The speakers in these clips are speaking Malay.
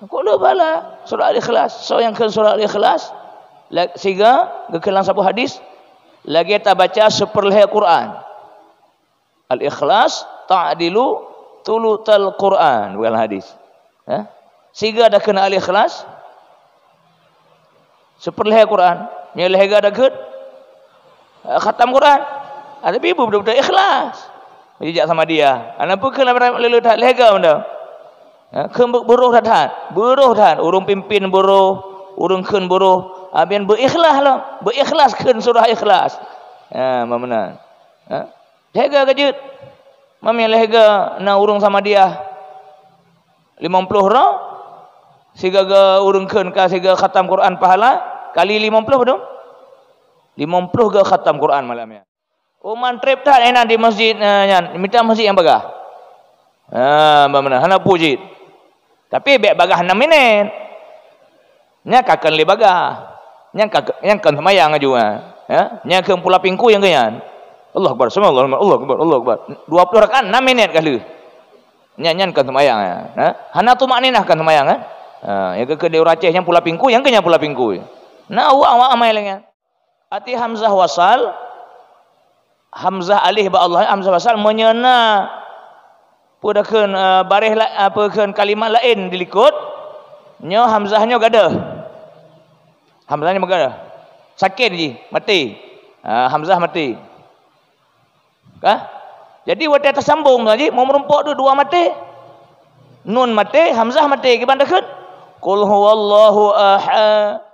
Kau dah bala surah Al-Ikhlas. So yang ke surah Al-Ikhlas, sehingga kekelang satu hadis, lagi kita baca seperleh Quran. Al-Ikhlas ta'dilu tulutal Quran, bukan hadis. Sehingga ada kena Al-Ikhlas seperleh Quran. Yang lehga ada ke khatam Quran. Ada ibu betul-betul ikhlas. Menjejak sama dia. Anak pun kena lalu tak lehga benda. Buruh tahan, urung pimpin buruh, urung kun buruh, abian berikhlas lah, berikhlas kun surah Ikhlas. Mana? Lega kejut, mami lega na urung sama dia 50 orang, siga ga urung kun ka siga khatam Quran pahala kali 50 betul? 50 ga khatam Quran malamnya. Oh mantrip tak enak di masjid, minta masjid yang bagah. Mana? Hana puji. Tapi biar bagah 6 minit. Nya kakan le bagah. Yang kan semayang juga. Nya ke pula pingku yang ganyan. Allah Akbar, subhanallah, Allah Akbar, Allah Akbar. 20 rakaat 6 minit kali. Nya kan semayang. Hana tu makninah kan semayang yang ke dia raceh yang pula pingku yang ganyan pula pingku. Nah awak amai lengan. Ati hamzah wasal. Hamzah alih ba Allah, hamzah wasal menyena pudakeun bareh apakeun kalimat lain dilikut nyo hamzahnya gada. Hamzahnya magada. Sakit ji, mati. Hamzah mati. Jadi wate tersambung tadi mau merumpuk tu dua mati. Nun mati, hamzah mati. Gimana dekat? Qul huwallahu ahad.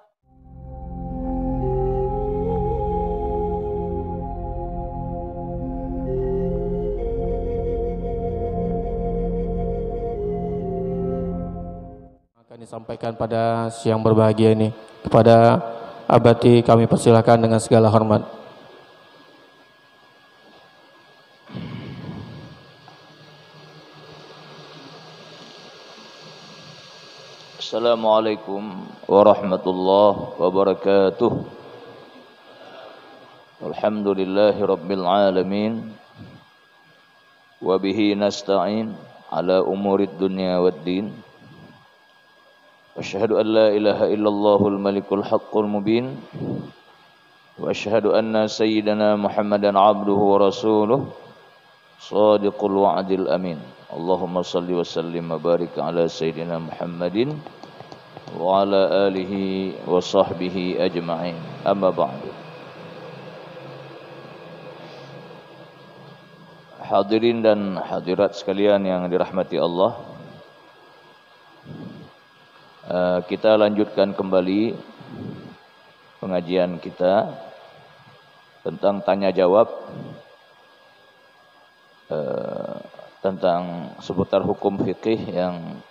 Disampaikan pada siang berbahagia ini kepada Abati kami persilakan dengan segala hormat. Assalamualaikum warahmatullahi wabarakatuh. Alhamdulillahi rabbil alamin. Wa bihi nasta'in ala umurid dunya waddin. Asyhadu an la ilaha illallahul malikul haqqul mubin. Wa asyhadu anna sayyidana Muhammadan abduhu wa rasuluh shadiqul wa'dil amin. Allahumma salli wa sallim wa barik ala sayyidina Muhammadin wa ala alihi wa sahbihi ajma'in. Amma ba'du. Hadirin dan hadirat sekalian yang dirahmati Allah, kita lanjutkan kembali pengajian kita tentang tanya jawab tentang seputar hukum fikih yang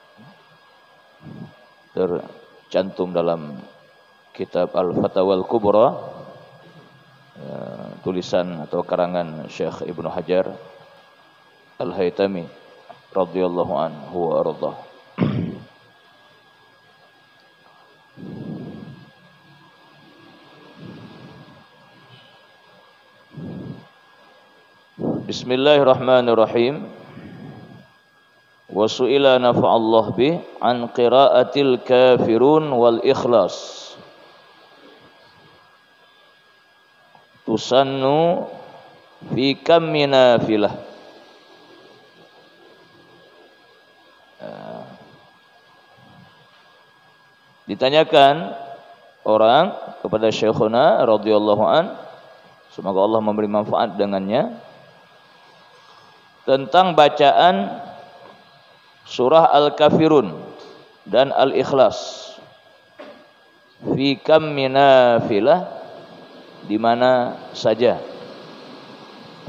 tercantum dalam kitab Al-Fatawa Al-Kubra, tulisan atau karangan Syekh Ibnu Hajar Al-Haytami radhiyallahu anhu wa ardhah. Bismillahirrahmanirrahim. Wa su'ila nafa'allah bih an qiraatil kafirun wal ikhlas. Tusannu fi kam minafilah. Ditanyakan orang kepada Syekhuna radhiyallahu an, semoga Allah memberi manfaat dengannya, tentang bacaan surah Al-Kafirun dan Al-Ikhlas fi kam minafilah, di mana saja,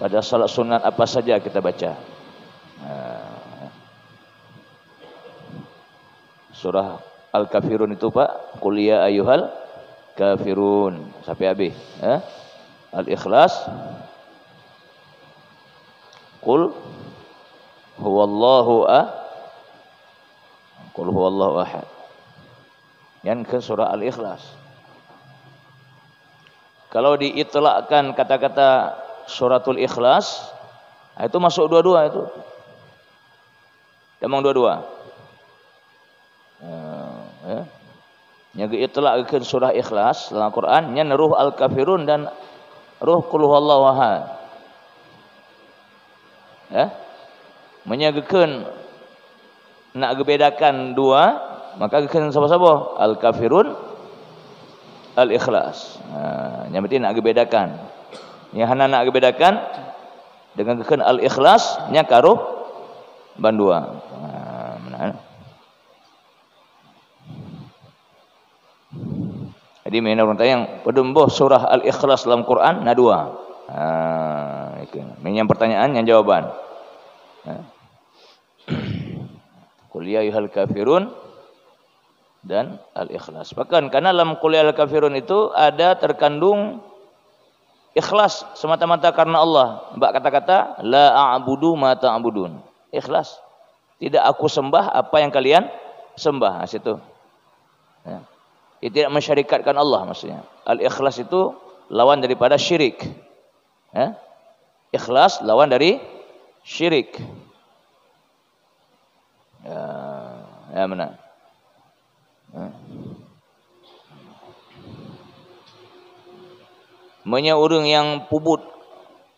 pada salat sunat apa saja kita baca. Surah Al-Kafirun itu Pak, qul ya ayyuhal kafirun sampai habis. Al-Ikhlas, qul huwallahu qul huwallahu ahad. Yang ke surah Al-Ikhlas. Kalau diitlakkan kata-kata suratul Ikhlas, itu masuk dua-dua itu. Memang dua-dua. Ya. Nya itlaqkeun surah Ikhlas dalam Quran nya ruh Al-Kafirun dan ruh Qul Huwallahu Ahad. Ya. Menyagekeun nak gebedakan dua, maka gekeun sapa-sapa Al-Kafirun Al-Ikhlas. Nya berarti nak gebedakan. Nya hana nak gebedakan dengan gekeun Al-Ikhlas nya karuh bandua. Jadi mana orang tanya yang pedembuh surah Al-Ikhlas dalam Quran na dua. Ini yang pertanyaan yang jawaban. Qul ya ayyuhal kafirun dan Al-Ikhlas. Bahkan karena dalam Qul ya ayyuhal kafirun itu ada terkandung ikhlas semata-mata karena Allah. Mbak kata-kata la a'budu ma ta'budun. Ikhlas. Tidak aku sembah apa yang kalian sembah. Situ. Ya. Dia tidak mensyarikatkan Allah maksudnya. Al-Ikhlas itu lawan daripada syirik. Ya. Ikhlas lawan dari syirik. Ya benar. Ya. Menya orang yang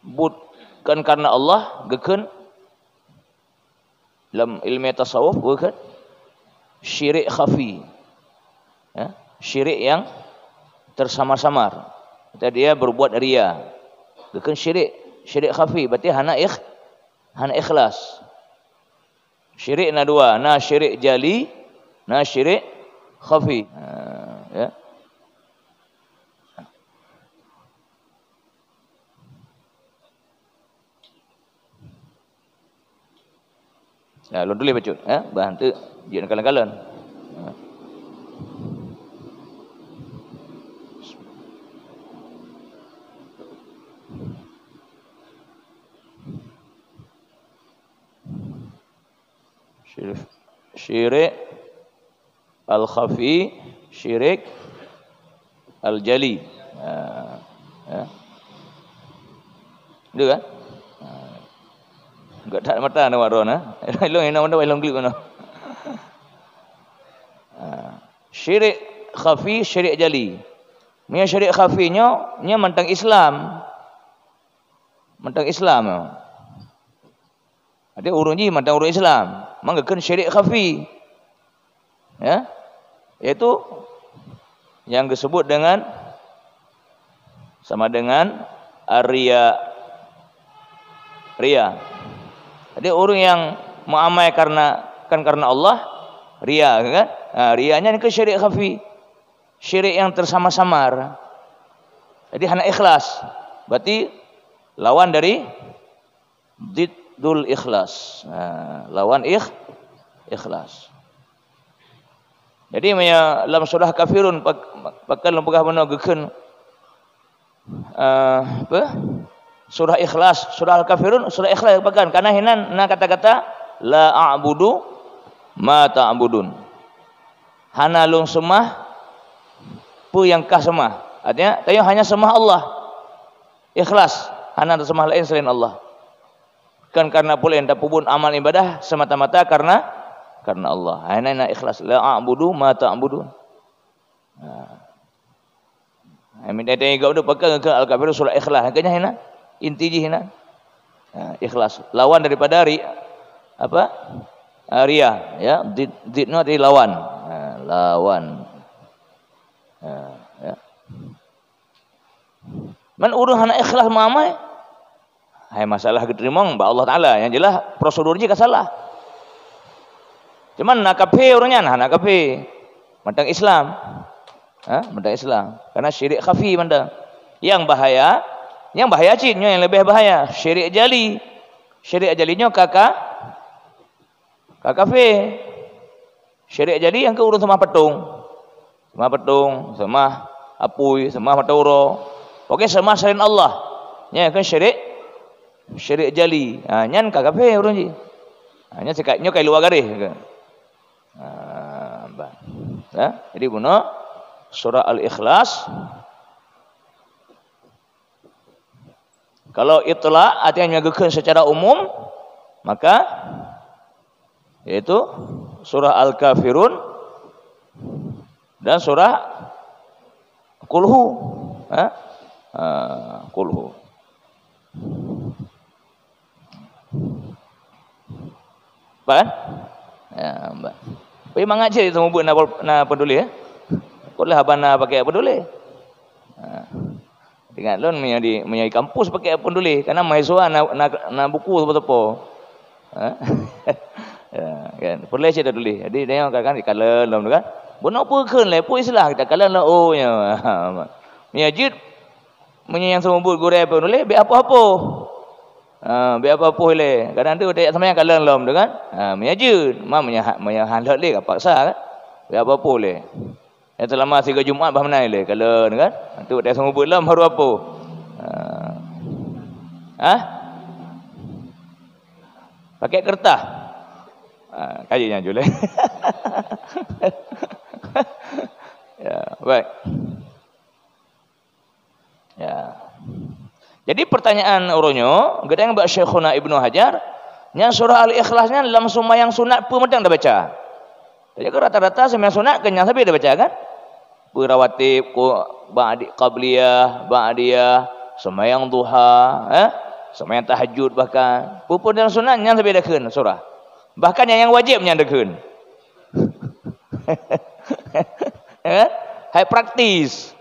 budkan karena Allah gekeun dalam ilmu tasawuf bukan syirik khafi. Ya. Syirik yang tersamar-samar. Dia berbuat riya. Bukan syirik khafi, berarti hana ikhlas. Syirik na dua, na syirik jali, na syirik khafi. Ya. Ya, lu dulu baca, ya, bantu dia kalan-kalan. Syirik al-khafi, syirik al-jali. Ya. Itu kan? Enggak tak mata nak warna. Elong ina mana elong klik mana. Syirik khafi, syirik jali. Nya syirik khafinya nya mentang Islam. Mentang Islam. Ada urun ji mentang urun Islam. Manggakeun syirik khafi. Ya. Yaitu yang disebut dengan sama dengan riya. Jadi orang yang mengamal karena Allah riya kan? Riyanya ni ke syirik khafi. Syirik yang tersama-samar. Jadi hanya ikhlas. Berarti lawan dari diddul ikhlas. Lawan ikhlas. Jadi dalam surah Kafirun bakal lepegah mana gekeun surah Ikhlas, surah Al-Kafirun, surah Ikhlas bahkan karena hinan na kata-kata la a'budu ma ta'budun. Hana lung semah pu yang kah semah. Artinya tayo hanya semah Allah. Ikhlas, hana semah lain selain Allah. Kan karena pula enda pubun amal ibadah semata-mata karena Allah. Hana ikhlas la a'budu ma ta'budun. Amin tadi gau dah pakai ke Al-Kafirun surah Ikhlas. Kayaknya hina inti je hina. Ikhlas. Lawan daripada riya. Ya, didna dari lawan. Lawan. Ya. Man urang hana ikhlas mamai. Hai masalah diterima ba Allah Taala yang jelas prosedurnya ka salah. Cuman nak kafir orangnya nak kafir. Mentang Islam. Mentang Islam. Karena syirik khafi mentang. Yang bahaya cinnya yang lebih bahaya syirik jali. Syirik jalinya kakak kafir. Syirik jali yang ke urun semah petung, semah apui, semah maturo. Okey semah selain Allah. Nya kan syirik jali. Nyan kafir urun ji. Nya sekatnya kai luar garis kan. Jadi guna surah Al-Ikhlas. Kalau itla artinya nyagakeun secara umum, maka yaitu surah Al-Kafirun dan surah Qulhu. Qulhu. Kan? Ya, mbak. Tapi mengajar itu mubun na peduli ya. Kulah abana pakai peduli. Dengan lon menyai kampus pakai peduli karena mahasiswa na buku apa-apa. Ya, kan. Boleh cerita dulu. Jadi dia kan dikalan lom kan. Bono apa keun le, pu islah kita kalan la oh nya. Menyajid menyayang semubut goreng peduli be apa-apa. Biar apa le. Kadang tu dia sama yang kalang lom tu kan. Menyajud, menyahan le paksa kan. Biar apa le. Yang selama 3 Jumaat bah menai le kalang kan. Tu dia sama buat lom haru apa. Pakai kertas. Kajinya je le. Ya, baik. Ya. Jadi pertanyaan uronyo, gedang bak Syekhuna Ibnu Hajar, nya surah Al-Ikhlasnya dalam sembahyang sunat pun medang dah baca. Jadi rata-rata sembahyang sunat kenyang sabi dah baca kan? Rawatib, ba'di qabliyah, ba'diyah, sembahyang duha, sembahyang tahajud bahkan. Pupun dalam sunat nyang sabi dah keun surah. Bahkan yang wajibnya dah keun. Ya kan? Hai praktis.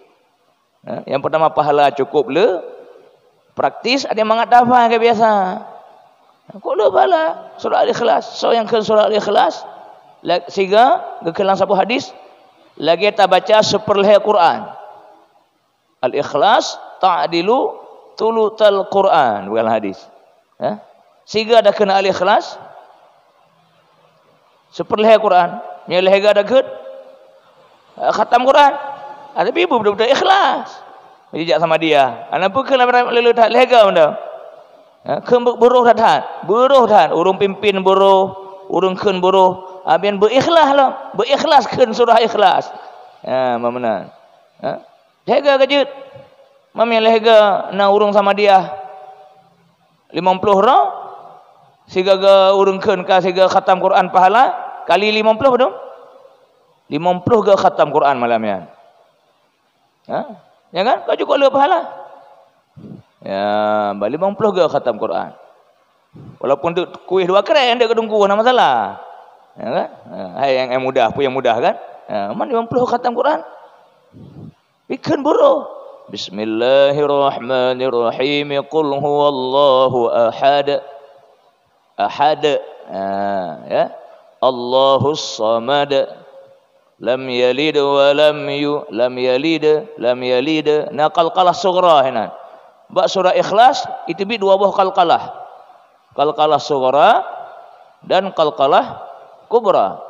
Yang pertama pahala cukup le. Praktis ada yang mangat dafah kayak biasa. Kok lu bala surah Al-Ikhlas. So yang ke surah Al-Ikhlas sehingga kekelang satu hadis lagi kita baca seperlihai Quran. Al-Ikhlas ta'dilu tulutal Quran bukan hadis. Sehingga ada kena Al-Ikhlas seperlihai Quran. Nya lehega ada ke khatam Quran. Ada ibu betul-betul ikhlas. Dijak sama dia. Anak pun kena lalu tak lega benda. Kembuk buruh dah. Buruh dah. Urung pimpin buruh, urung keun buruh. Abian berikhlas lah. Berikhlas keun surah Ikhlas. Mana? Lega kejut. Mami lega na urung sama dia. 50 ro. Siga ga urung keun ka siga khatam Quran pahala kali 50 betul? 50 ga khatam Quran malamnya. Ya kan? Kau juga lu pahala. Ya, balik 50 ke khatam Quran. Walaupun tu kuih 2 keren dia kedungku nama masalah. Ya kan? Hai yang mudah, apa yang mudah kan? Man 50 khatam Quran. Bikin buruh. Bismillahirrahmanirrahim. Qul huwallahu ahad. Ahad. Ya. Allahus samad. Lam yalid wa lam yalid na qalqalah sughra hina. Bak surah Ikhlas itu bi 2 buah qalqalah. Qalqalah sughra dan qalqalah kubra.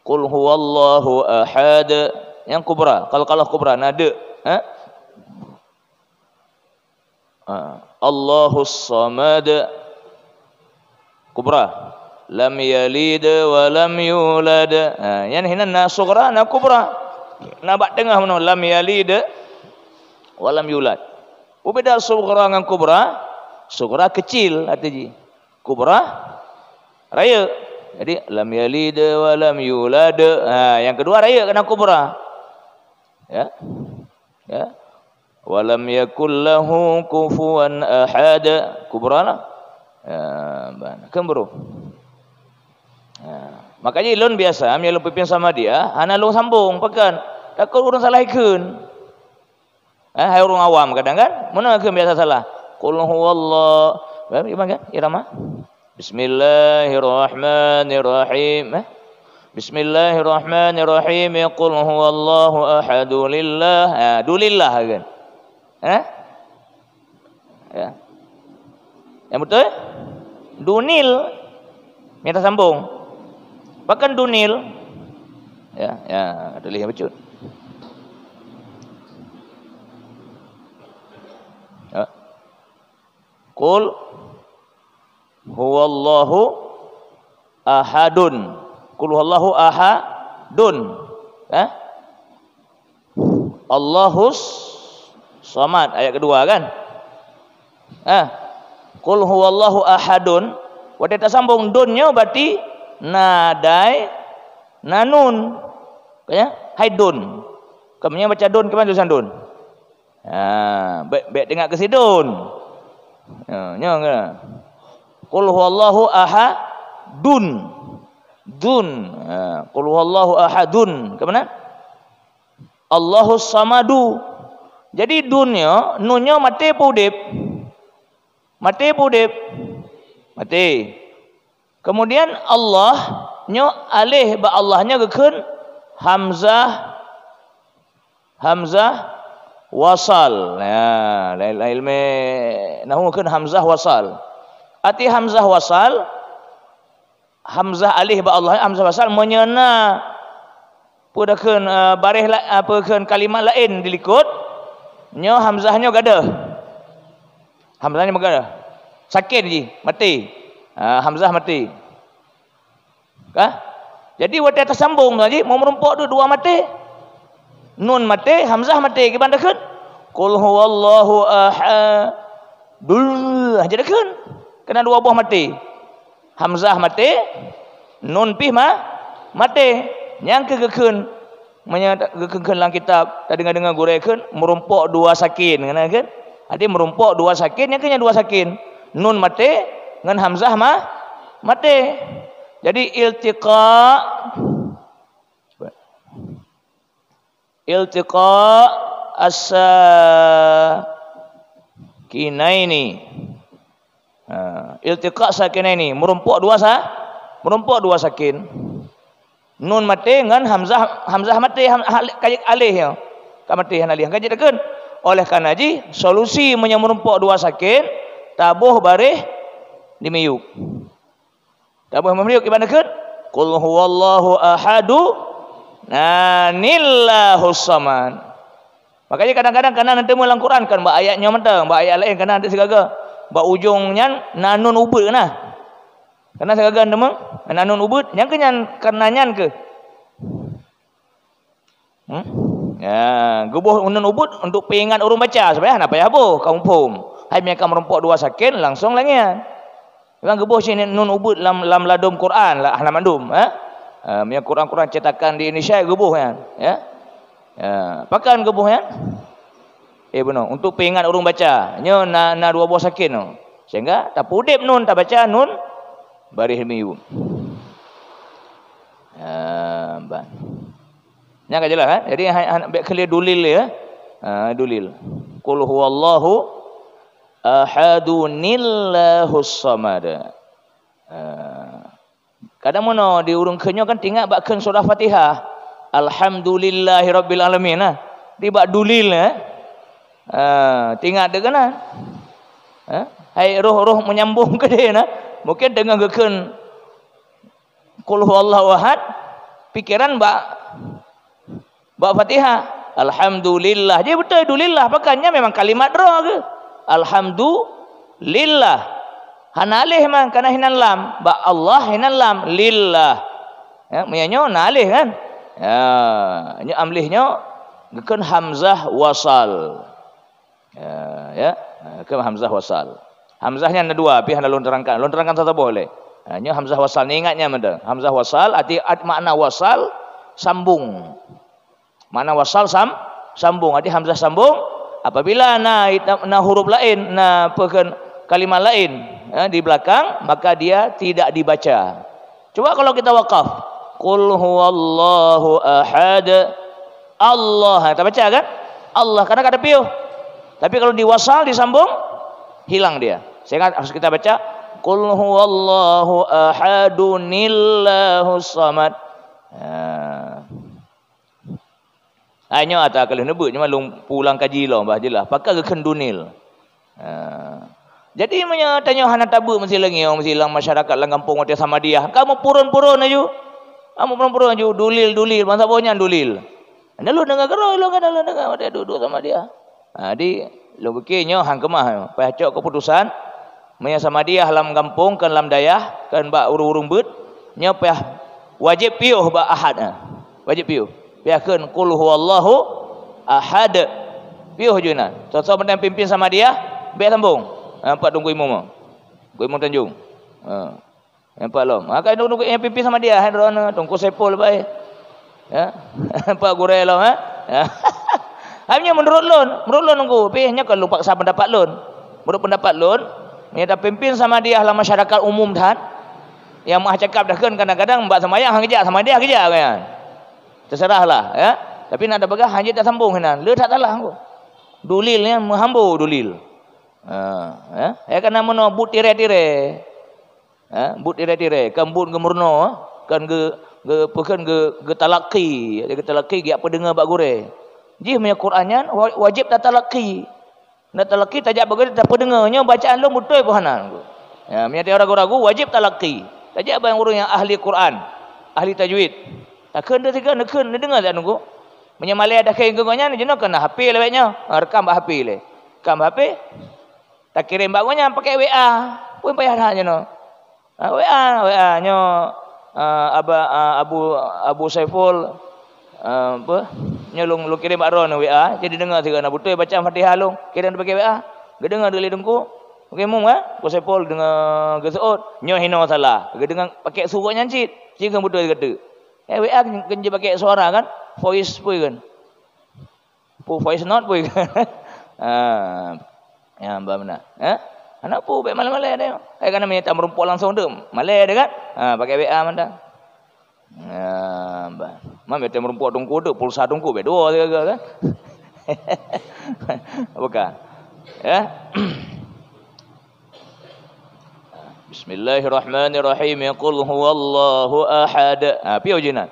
Qul huwallahu ahad yang kubra, qalqalah kubra nada. Allahus samad kubra. Lam yalid wa lam yulad. Yang hina na sughra na kubra. Na bak tengah mana lam yalid wa lam yulad. Beda sughra dengan kubra. Sughra kecil artinya. Kubra raya. Jadi lam yalid wa lam yulad. Yang kedua raya kena kubra. Ya. Ya. Wa lam yakul lahu kufuwan ahad. Kubra lah. Kemburu. Makanya ilun biasa yang pimpin sama dia hana lu sambung pekan takut urang salah ikeun. Hai urang awam kadang kan mana keun biasa salah. Qul huwallahu gimana kan irama Bismillahirrahmanirrahim. Bismillahirrahmanirrahim. Qul huwallahu ahadu lillah. Dulillah kan. Ya. Yang betul? Dunil minta sambung. Bahkan dunil, ya, tulis yang betul. Qul huwallahu ahadun. Qul huwallahu ahadun. Allahus samad ayat kedua kan? Qul huwallahu ahadun. Wadah tak sambung dunnya berarti nadai nanun Ya, hai dun. Kamunya baca dun, ke mana tulisan dun? Baik tengok ke sidun. Nya ke. Qul huwallahu ahadun. Dun. Qul huwallahu ahadun. Ke mana? Allahus samadu. Jadi dunnya, nunnya mati apa udip? Mati apa udip? Mati. Kemudian Allah nyo alih ba Allahnya gekeun hamzah wasal. Ya, ilmu nahu gekeun hamzah wasal. Arti hamzah wasal, hamzah alih ba Allah, hamzah wasal menyena pudakeun barih apakeun kalimat lain dilikut nyo hamzahnya gadah. Hamzahnya gadah. Sakit je, mati. Hamzah mati. Kah? Jadi waktu tersambung tadi mau merumpuk tu dua mati. Nun mati, hamzah mati. Gimana kan? Qul huwallahu ahadul. Jadi kan? Kena dua buah mati. Hamzah mati, nun pih mati. Yang kegekeun gekeun lang kitab tak dengar gurekeun merumpuk dua sakin ngana kan? Ade merumpuk dua sakin, yang kena dua sakin. Nun mati ngan hamzah mati. Jadi iltiqa as-sakinaini. Iltiqa sakinaini merumpuk dua sakin. Nun mati ngan hamzah mati kajik alih ya. Ka mati han alih kajik dekeun. Oleh karena ji solusi merumpuk dua sakin tabuh barih dimiyuk. Tabuh memiyuk gimana kan? Qul huwallahu ahadu nillahus samad. Makanya kadang-kadang kana nanti mulang Quran kan ba ayatnya mentang, ba ayat lain kana ada segaga. Ba ujungnya nanun ubud nah. Kana segaga ndemang nanun ubud yang kenyan karena nyan ke. Ya, gubuh unun ubud untuk peingat urung baca supaya apa ya boh kaum pum. Hai mereka merumpuk dua sakin langsung langian. Kan gebuh sini nun ubud lam ladum Quran lah ahlam andum punya Quran cetakan di Indonesia gebuh kan ya. Pakan gebuh ya. Benar untuk peingat urung baca. Nya na dua buah sakin no. Sehingga tak pudip nun tak baca nun barih miu. Ban. Nya ka jelas kan? Jadi baik clear dulil ya. Dulil. Qul huwallahu ahadunillahus samad. Kadang mono di urung kenyo kan tinggal bakkeun surah Fatihah. Alhamdulillahirabbil alamin nah. Di bak dulil tinggal de kana. Hai roh menyambung ke dia nah. Mungkin dengan gekeun qul huwallahu ahad pikiran bak Fatihah. Alhamdulillah. Jadi betul dulillah pakannya memang kalimat roh ke. Alhamdulillah. Hanalih man kana hinan lam, ba Allah hinan lam lillah. Ya, menyanyo nalih kan? Ya, nya amlihnya gekeun hamzah wasal. Ya, ke hamzah wasal. Hamzahnya ada dua, pi hendak terangkan satu boleh. Nya hamzah wasal ni ingatnya menda. Hamzah wasal arti makna wasal sambung. Makna wasal sambung, arti hamzah sambung. Apabila na huruf lain, na kalimat lain di belakang, maka dia tidak dibaca. Coba kalau kita wakaf, qul huwallahu ahad, Allah, kita baca kan? Allah karena kada piuh. Tapi kalau diwasal disambung, hilang dia. Sehingga harus kita baca qul huwallahu ahadunillahus samad. Hanya ata kalau nebut cuma pulang kaji lo bah jelah pakai ke kendunil. Jadi tanya hana tabu mesti lagi mesti lang masyarakat lang kampung mati sama dia. Kamu purun-purun aju. Kamu purun-purun aju dulil masa bonya dulil. Anda lu dengar gero lu kan lu dengar dia duduk sama dia. Di lu bikinnya hang kemah pacok keputusan menya sama dia lam kampung kan lam dayah kan ba urung-urung beut nya pah wajib piuh ba ahad. Wajib piuh. Biarkan qul huwallahu ahad. Piuh juna. Sosok benda pimpin sama dia, biar sambung. Nampak tunggu imam. Imam Tanjung. Nampak lo. Maka tunggu yang pimpin sama dia, tunggu sepul baik. Ya. Pak gurau lah ya. Hanya menurut lon aku, pihnya kalau paksa pendapat lon. Menurut pendapat lon, dia dah pimpin sama dia lah masyarakat umum dah. Yang mah cakap dah kan kadang-kadang mbak semayang hang kejak sama dia kejak kan. Terserahlah ya. Tapi nak ada bagah hanya tak sambung kan. Le tak salah aku. Dulilnya menghambu dulil. Ya kena meno but tire-tire. But tire-tire, kan but gemurno, kan ge talaqi, ge talaqi ge apa dengar bak gore. Ji punya Qurannya wajib tak talaqi. Nak talaqi tajak bak gore tak pendengarnya bacaan lu betul puhanan. Ya, punya dia ragu-ragu wajib talaqi. Tajak bang orang yang ahli Quran, ahli tajwid. Takkan dia tiga nak dengar tak nunggu. Menyemalai dah kain genganya ni jenak kena HP lewatnya. Rekam bak HP le. Rekam HP. Tak kirim bak gonya pakai WA. Pun payah dah jenak. WA nyo Abu Saiful apa nyolong lu kirim akron WA jadi dengar tiga nak betul baca Fatihah lu kirim pakai WA ge dengar dulu dengku okey mum Abu Saiful dengar geseut nyo hino salah ge dengar pakai suruh nyancit jika betul kata WA kan je pakai suara kan voice pun kan voice note pun kan ya benar anak pu baik malam-malam ada. Kan namanya tak merumpuk langsung tu. Malai dia kan. Pakai WA mana. Mam dia merumpuk tungku tu, pulsa tungku be dua tiga kan. Apakah? Ya. Bismillahirrahmanirrahim. Qul huwallahu ahad. Piye ujian?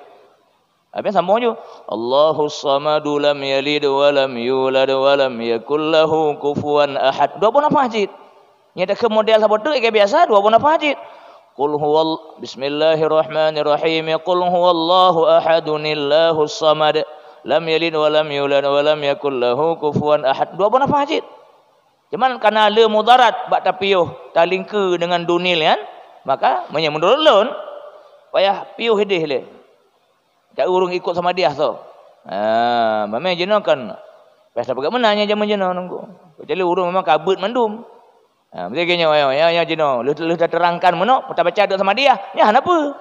Apa sambung je? Allahus samadu lam yalid wa lam yulad wa lam yakul lahu kufuwan ahad. Dua pun apa hajit? Nya dak ke model sabotu kayak biasa dua pun apa hajit? Qul huwal Bismillahirrahmanirrahim. Qul huwallahu ahadunillahus samad lam yalid wa lam yulad wa lam yakul lahu kufuwan ahad. Dua pun apa hajit? Cuman karena le mudarat bak tapiuh talingke dengan dunil kan, maka menurut lon payah piuh hidih le. Tak urung ikut sama dia tu. Memang jenak kan. Biasa pakai menanya zaman jenak nunggu. Kecuali urung memang kabut mandum. Mesti kena ya jenak. Lu dah terangkan meno, kita baca doa sama dia. Ya kenapa?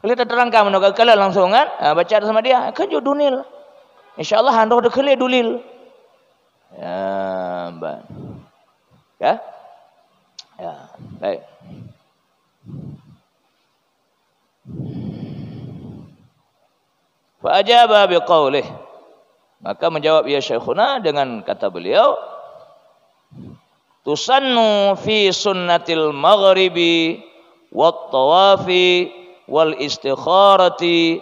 Kalau tak terangkan meno kalau langsung kan, baca doa sama dia, kan jo dunil. Insya-Allah handoh dah kele dulil. Ya, baik. Ya, baik. Fa ajaba biqaulih. Maka menjawab ya Syekhuna dengan kata beliau, tusannu fi sunnatil maghribi wat tawafi wal istikharati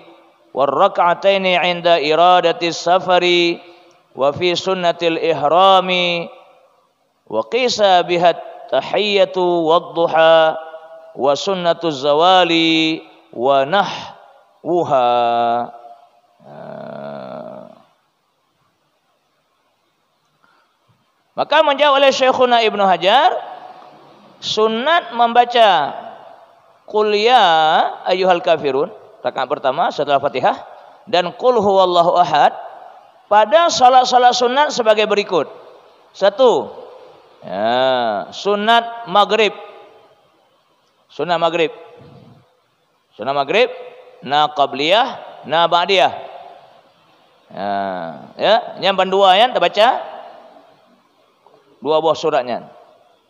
war rak'ataini 'inda iradati safari wa fi sunnatil ihrami wa qisa biha tahiyyatu wad duha wa sunnatuz zawali wa nahwuha. Maka menjawab oleh Syekhuna Ibnu Hajar, sunat membaca Qul ya ayyuhal kafirun rakaat pertama setelah Fatihah dan Qul huwallahu ahad pada salat-salat sunat sebagai berikut. Satu, sunat maghrib. Sunat maghrib. Sunat maghrib, na qabliyah, na ba'diyah. Yang pendua yang terbaca dua buah suratnya.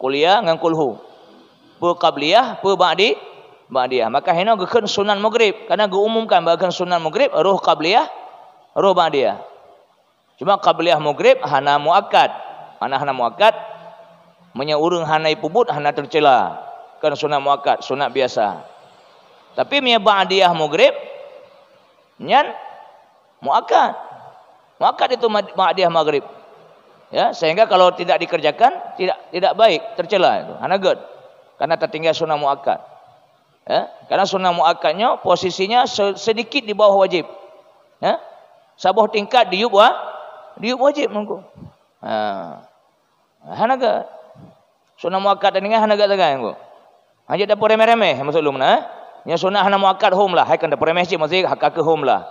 Kuliah dengan kulhu. Pu qabliyah, pu ba'diyah. Maka hina gekeun sunan maghrib karena geumumkan bahagian sunan maghrib ruh qabliyah, ruh ba'diyah. Cuma qabliyah maghrib hana muakkad. Hana muakkad menyaurung hanai pubut hana tercela. Kan sunan muakkad, sunat biasa. Tapi miya ba'diyah maghrib nyan muakkad. Muakkad itu ba'diyah maghrib. Ya, sehingga kalau tidak dikerjakan tidak baik, tercela itu. Hanagat. Karena tertinggal sunnah muakkad. Ya, karena sunnah muakkadnya posisinya sedikit di bawah wajib. Ya. Sabuh tingkat diup wajib mengko. Hanagat. Sunnah muakkad dengan hanagat tegan mengko. Hanya dapur remeh-remeh masuk lu mana? Nya sunnah hana muakkad hum lah, hai kan dapur remeh cik masih hak ke hum lah.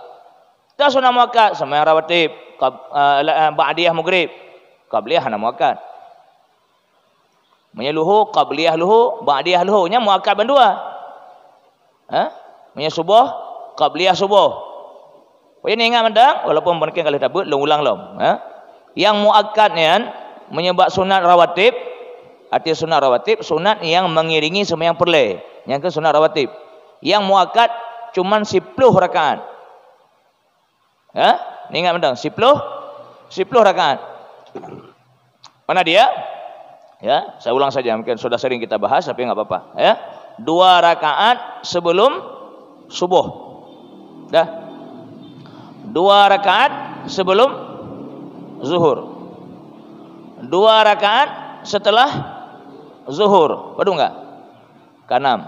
Ta sunnah muakkad sembahyang rawatib, ba'diyah maghrib. Qabliyah hana muakkad. Menyeluhu qabliyah luhu, ba'diyah luhu nya muakkad bandua. Menye subuh, qabliyah subuh. Ini ingat mendang, walaupun mungkin kalau tak ulang lom. Yang muakkad ni kan menyebab sunat rawatib. Arti sunat rawatib, sunat yang mengiringi sembahyang perle. Yang ke sunat rawatib. Yang muakkad cuman 10 rakaat. Ni ingat mendang, 10 rakaat. Mana dia? Ya, saya ulang saja, mungkin sudah sering kita bahas tapi enggak apa-apa, ya. 2 rakaat sebelum subuh. Dah. 2 rakaat sebelum zuhur. 2 rakaat setelah zuhur. Betul enggak? Ke-6.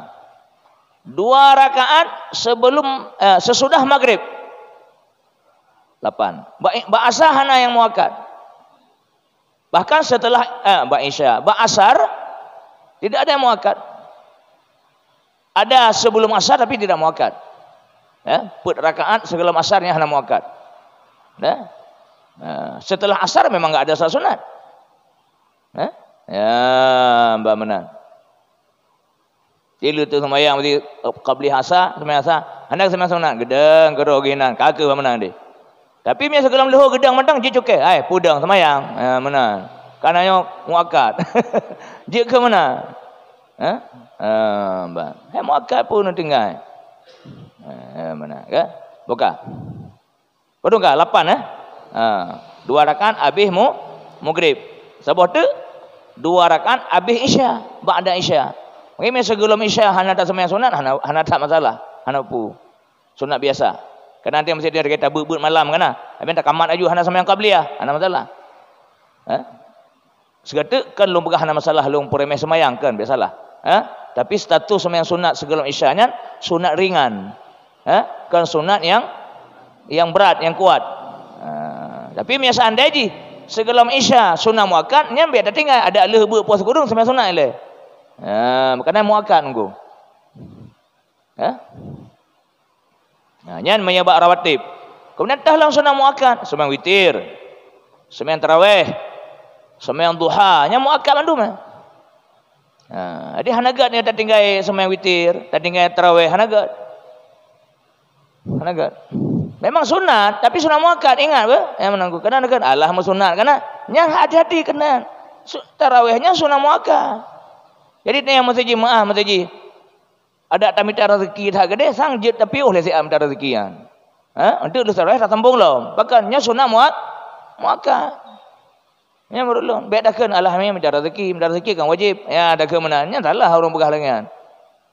2 rakaat sebelum sesudah maghrib. 8. Ba'asah hana yang muakkad. Bahkan setelah ba'isya, ba'asar tidak ada yang muakkad. Ada sebelum asar tapi tidak muakkad. Put rakaat sebelum asarnya hana muakkad. Setelah asar memang enggak ada salat sunat. Ya, mbak menang. Tilu tu sembahyang mesti qabli asar, sembahyang asar. Hendak sembahyang sunat, gedeng geroginan, kagak menang dia. Tapi biasa gelam leho gedang mentang je cukai. Pudang sembahyang. Menang. Kananya muakkad. Je ke mana? Mbak. Muakkad pun nak tinggal. Mana ke? Buka. Betul ke? 8 2 rakaat habis maghrib. Sabah tu 2 rakaat habis isya, ba'da isya. Mungkin sebelum isya hana tak sembahyang sunat, hana tak masalah. Hana pu. Sunat biasa. Kerana nanti mesti dia kata but malam kan. Habis tak kamat aju hana sembahyang qabliyah, hana masalah. Segata kan lu pegah hana masalah lu remeh sembahyang kan biasalah. Tapi status sembahyang sunat sebelum isyanya sunat ringan. Kan sunat yang berat, yang kuat. Tapi biasaan dia je sebelum isya sunat muakkad nya biar dah tinggal ada leh puas kurung sembahyang sunat le. Maknanya muakkad engko. Nyan menyebab rawatib. Kemudian tahlang sunat muakkad, sembahyang witir, sembahyang tarawih, sembahyang duha, nya muakkad mandum. Jadi hanagat ni tak tinggal sembahyang witir, tak tinggal tarawih hanagat. Memang sunat, tapi sunat muakkad ingat ke? Yang menanggu. Kena kan Allah sunat kena. Nya hati-hati kena. Tarawihnya sunat muakkad. Jadi ni yang mesti jemaah mesti ada tamita rezeki tak gede sang je tapi oleh si amta rezeki kan. Untuk lu tarawih tak sambung lo. Bahkan nya sunat muakkad. Nya merulun. Bedakan Allah ni minta rezeki kan wajib. Ya ada ke mana? Nya salah orang pegah lengan.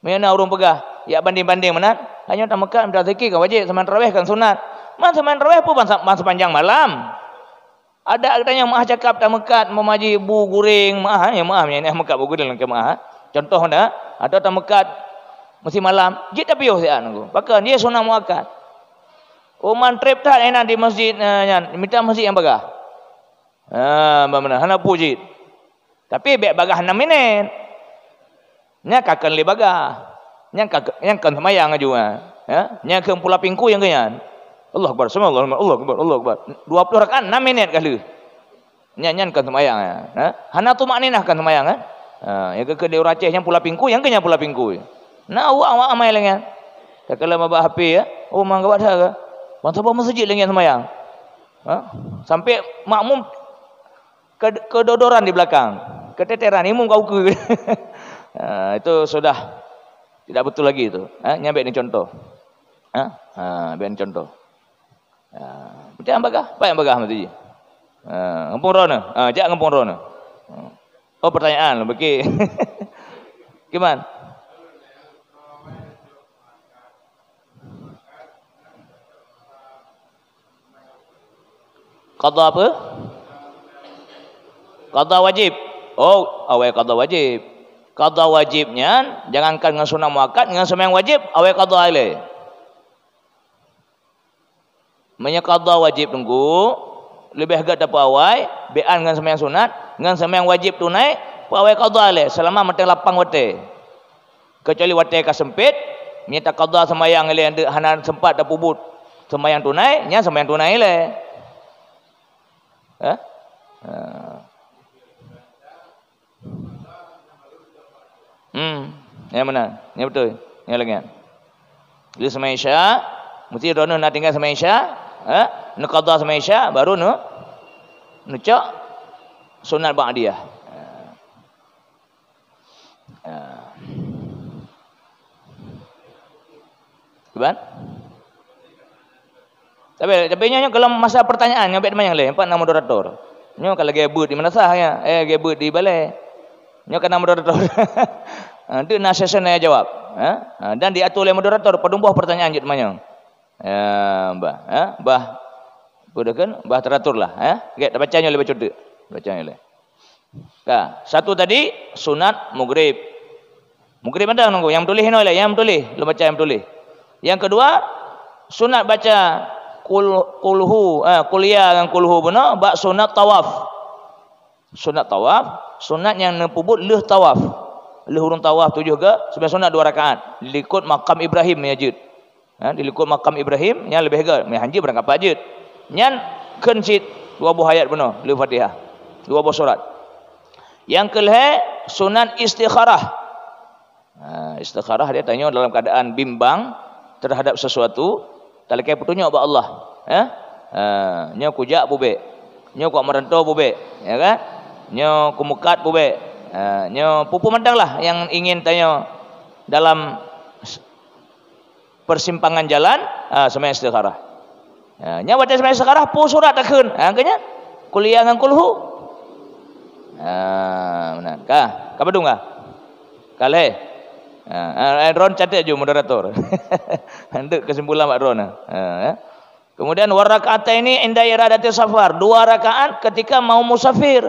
Mana orang pegah? Ya banding-banding mana? Hanya tak Mekah minta rezeki kan wajib, sembahyang tarawih kan sunat. Sembahyang tarawih pun masa panjang malam. Ada katanya maah cakap tak Mekah memaji bu guring maah ya maah ni Mekah bu guring ke maah. Contoh dah ada tak Mekah mesti malam. Je tapi yo sian aku. Bahkan dia sunat muakkad. Oman trip tak enak di masjid minta masjid yang bagah. Mana hana puji. Tapi baik bagah 6 minit. Nya kakan le bagah. Yang kan semayang aja nya ke pula pingku yang kenyan Allah akbar subhanallah Allah akbar 20 rakaat 6 minit kali nya kan semayang hana tu makninah kan semayang yang ke dia raceh yang pula pingku yang kenyan pula pingku awak amai lengan kalau mabak HP mang gawat dah bangsa apa masjid lengan semayang sampai makmum kedodoran di belakang keteteran imam kau ke itu sudah tidak betul lagi itu. Nyampe ni contoh. Biar contoh. Betul yang bagah? Apa yang bagah mesti? Ngempung rona. Jak ngempung rona. Oh pertanyaan bagi. Gimana? Qada apa? Qada wajib. Oh, awal qada wajib. Qada wajibnya jangankan dengan sunat muakkad, dengan sembahyang wajib awal qada ile. Menya qada wajib tunggu lebih agak dapat awal bean dengan sembahyang sunat, dengan sembahyang wajib tunai awal qada ile selama matang lapang wate. Kecuali wate ka sempit, minta qada sembahyang ile hana sempat dak pubut. Sembahyang tunai, nya sembahyang tunai ile. Ya benar. Ya betul. Ya lagi. Bila sembahyang Isya, mesti rono nak tinggal sembahyang Isya, Nak qada sama Isya baru nak cak sunat ba'diyah. Kan? Tapi nya kalau masa pertanyaan nyampe mana yang lain, empat nama moderator. Nyo kalau gebut di mana sahnya? Gebut di balai. Nyo kena moderator. Itu session saya jawab. Dan diatur oleh moderator pedumbuh pertanyaan jut manyang. Bah budakan bah teratur lah. Get bacanya oleh baca tu. Bacanya oleh. Satu tadi sunat maghrib. Maghrib ada nunggu yang tulis oleh yang tulis, lu baca yang tulis. Yang kedua sunat baca kulhu, kuliah dengan kulhu benar, bak sunat tawaf. Sunat tawaf, sunat yang nepubut leh tawaf. Leh urung tawaf tu juga sebenarnya sunat 2 rakaat. Dilikut makam Ibrahim majid. Dilikut makam Ibrahim yang lebih hegat. Mai haji berangkat pajid. Nyan kencit 2 buah ayat benar, leh Fatihah. 2 buah surat. Yang kelih sunat istikharah. Istikharah dia tanya dalam keadaan bimbang terhadap sesuatu. Tak lekai petunjuk buat Allah. Nyo kujak bubek. Nyo kuat merantau bubek. Ya kan? Nyo kumukat bubek. Nyo pupu mandang lah yang ingin tanya dalam persimpangan jalan. Semai istikharah. Nyo baca semai istikharah pun surat takun. Angkanya kuliah dengan kulhu. Benar. Kah? Kabadung kah? Kaleh. Ron catat je moderator. Hendak kesimpulan Pak Ron. Kemudian warakaat ini inda iradatil safar, 2 rakaat ketika mau musafir.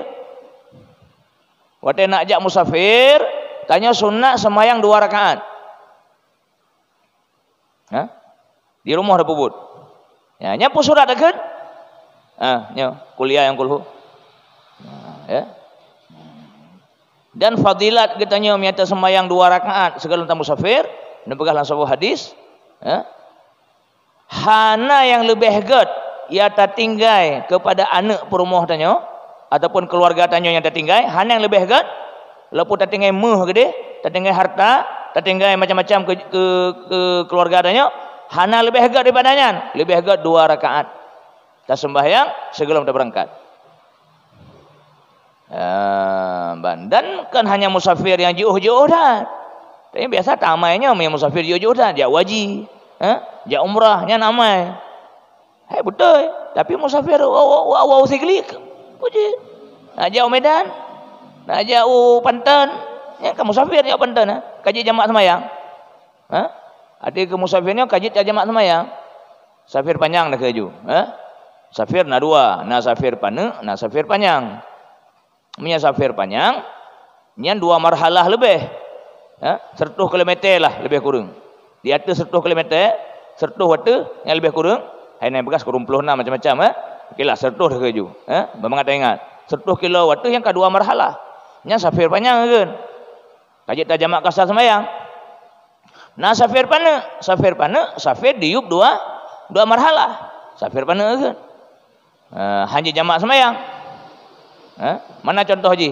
Waktu nak ajak musafir, tanya sunat semayang 2 rakaat. Di rumah dah pubut. Nyapu surat dah kan? Kuliah yang kulhu. Dan fadilat katanya miata sembahyang 2 rakaat segala tentang musafir, nepegahlah sebuah hadis. Hana yang lebih hegat ia tertinggai kepada anak perumah tanya ataupun keluarga tanya yang tertinggai, hana yang lebih hegat lepas tertinggai meh gede, tertinggai harta, tertinggai macam-macam ke keluarga tanya, hana lebih hegat daripadanya, lebih hegat 2 rakaat. Tak sembahyang sebelum dah berangkat. Dan kan hanya musafir yang jauh-jauh dah. Tapi biasa tamainya yang musafir jauh-jauh dah. Dia wajib, dia umrah, nya namai. Betul. Tapi musafir wow segli puji. Nak jauh Medan, nak jauh Panten, ya kan musafir jauh Panten, kaji jamaah semayang. Ada ke musafirnya kaji jamaah semayang. Safir panjang dah keju. Safir na 2, na safir pane, na safir panjang. Punya safir panjang, nyan 2 marhalah lebih. 100 kilometer lah lebih kurang. Di atas 100 kilometer, 100 waktu yang lebih kurang. Hai naik bekas kurang 26 macam-macam. Okeylah 100 dah keju. Memang ada ingat. 100 kilo waktu yang kedua marhalah. Nyan safir panjang kan. Kaji tak jamak kasar semayang. Nah safir pane, safir diup 2 marhalah. Safir pane kan. Hanya jamak semayang. Mana contoh haji?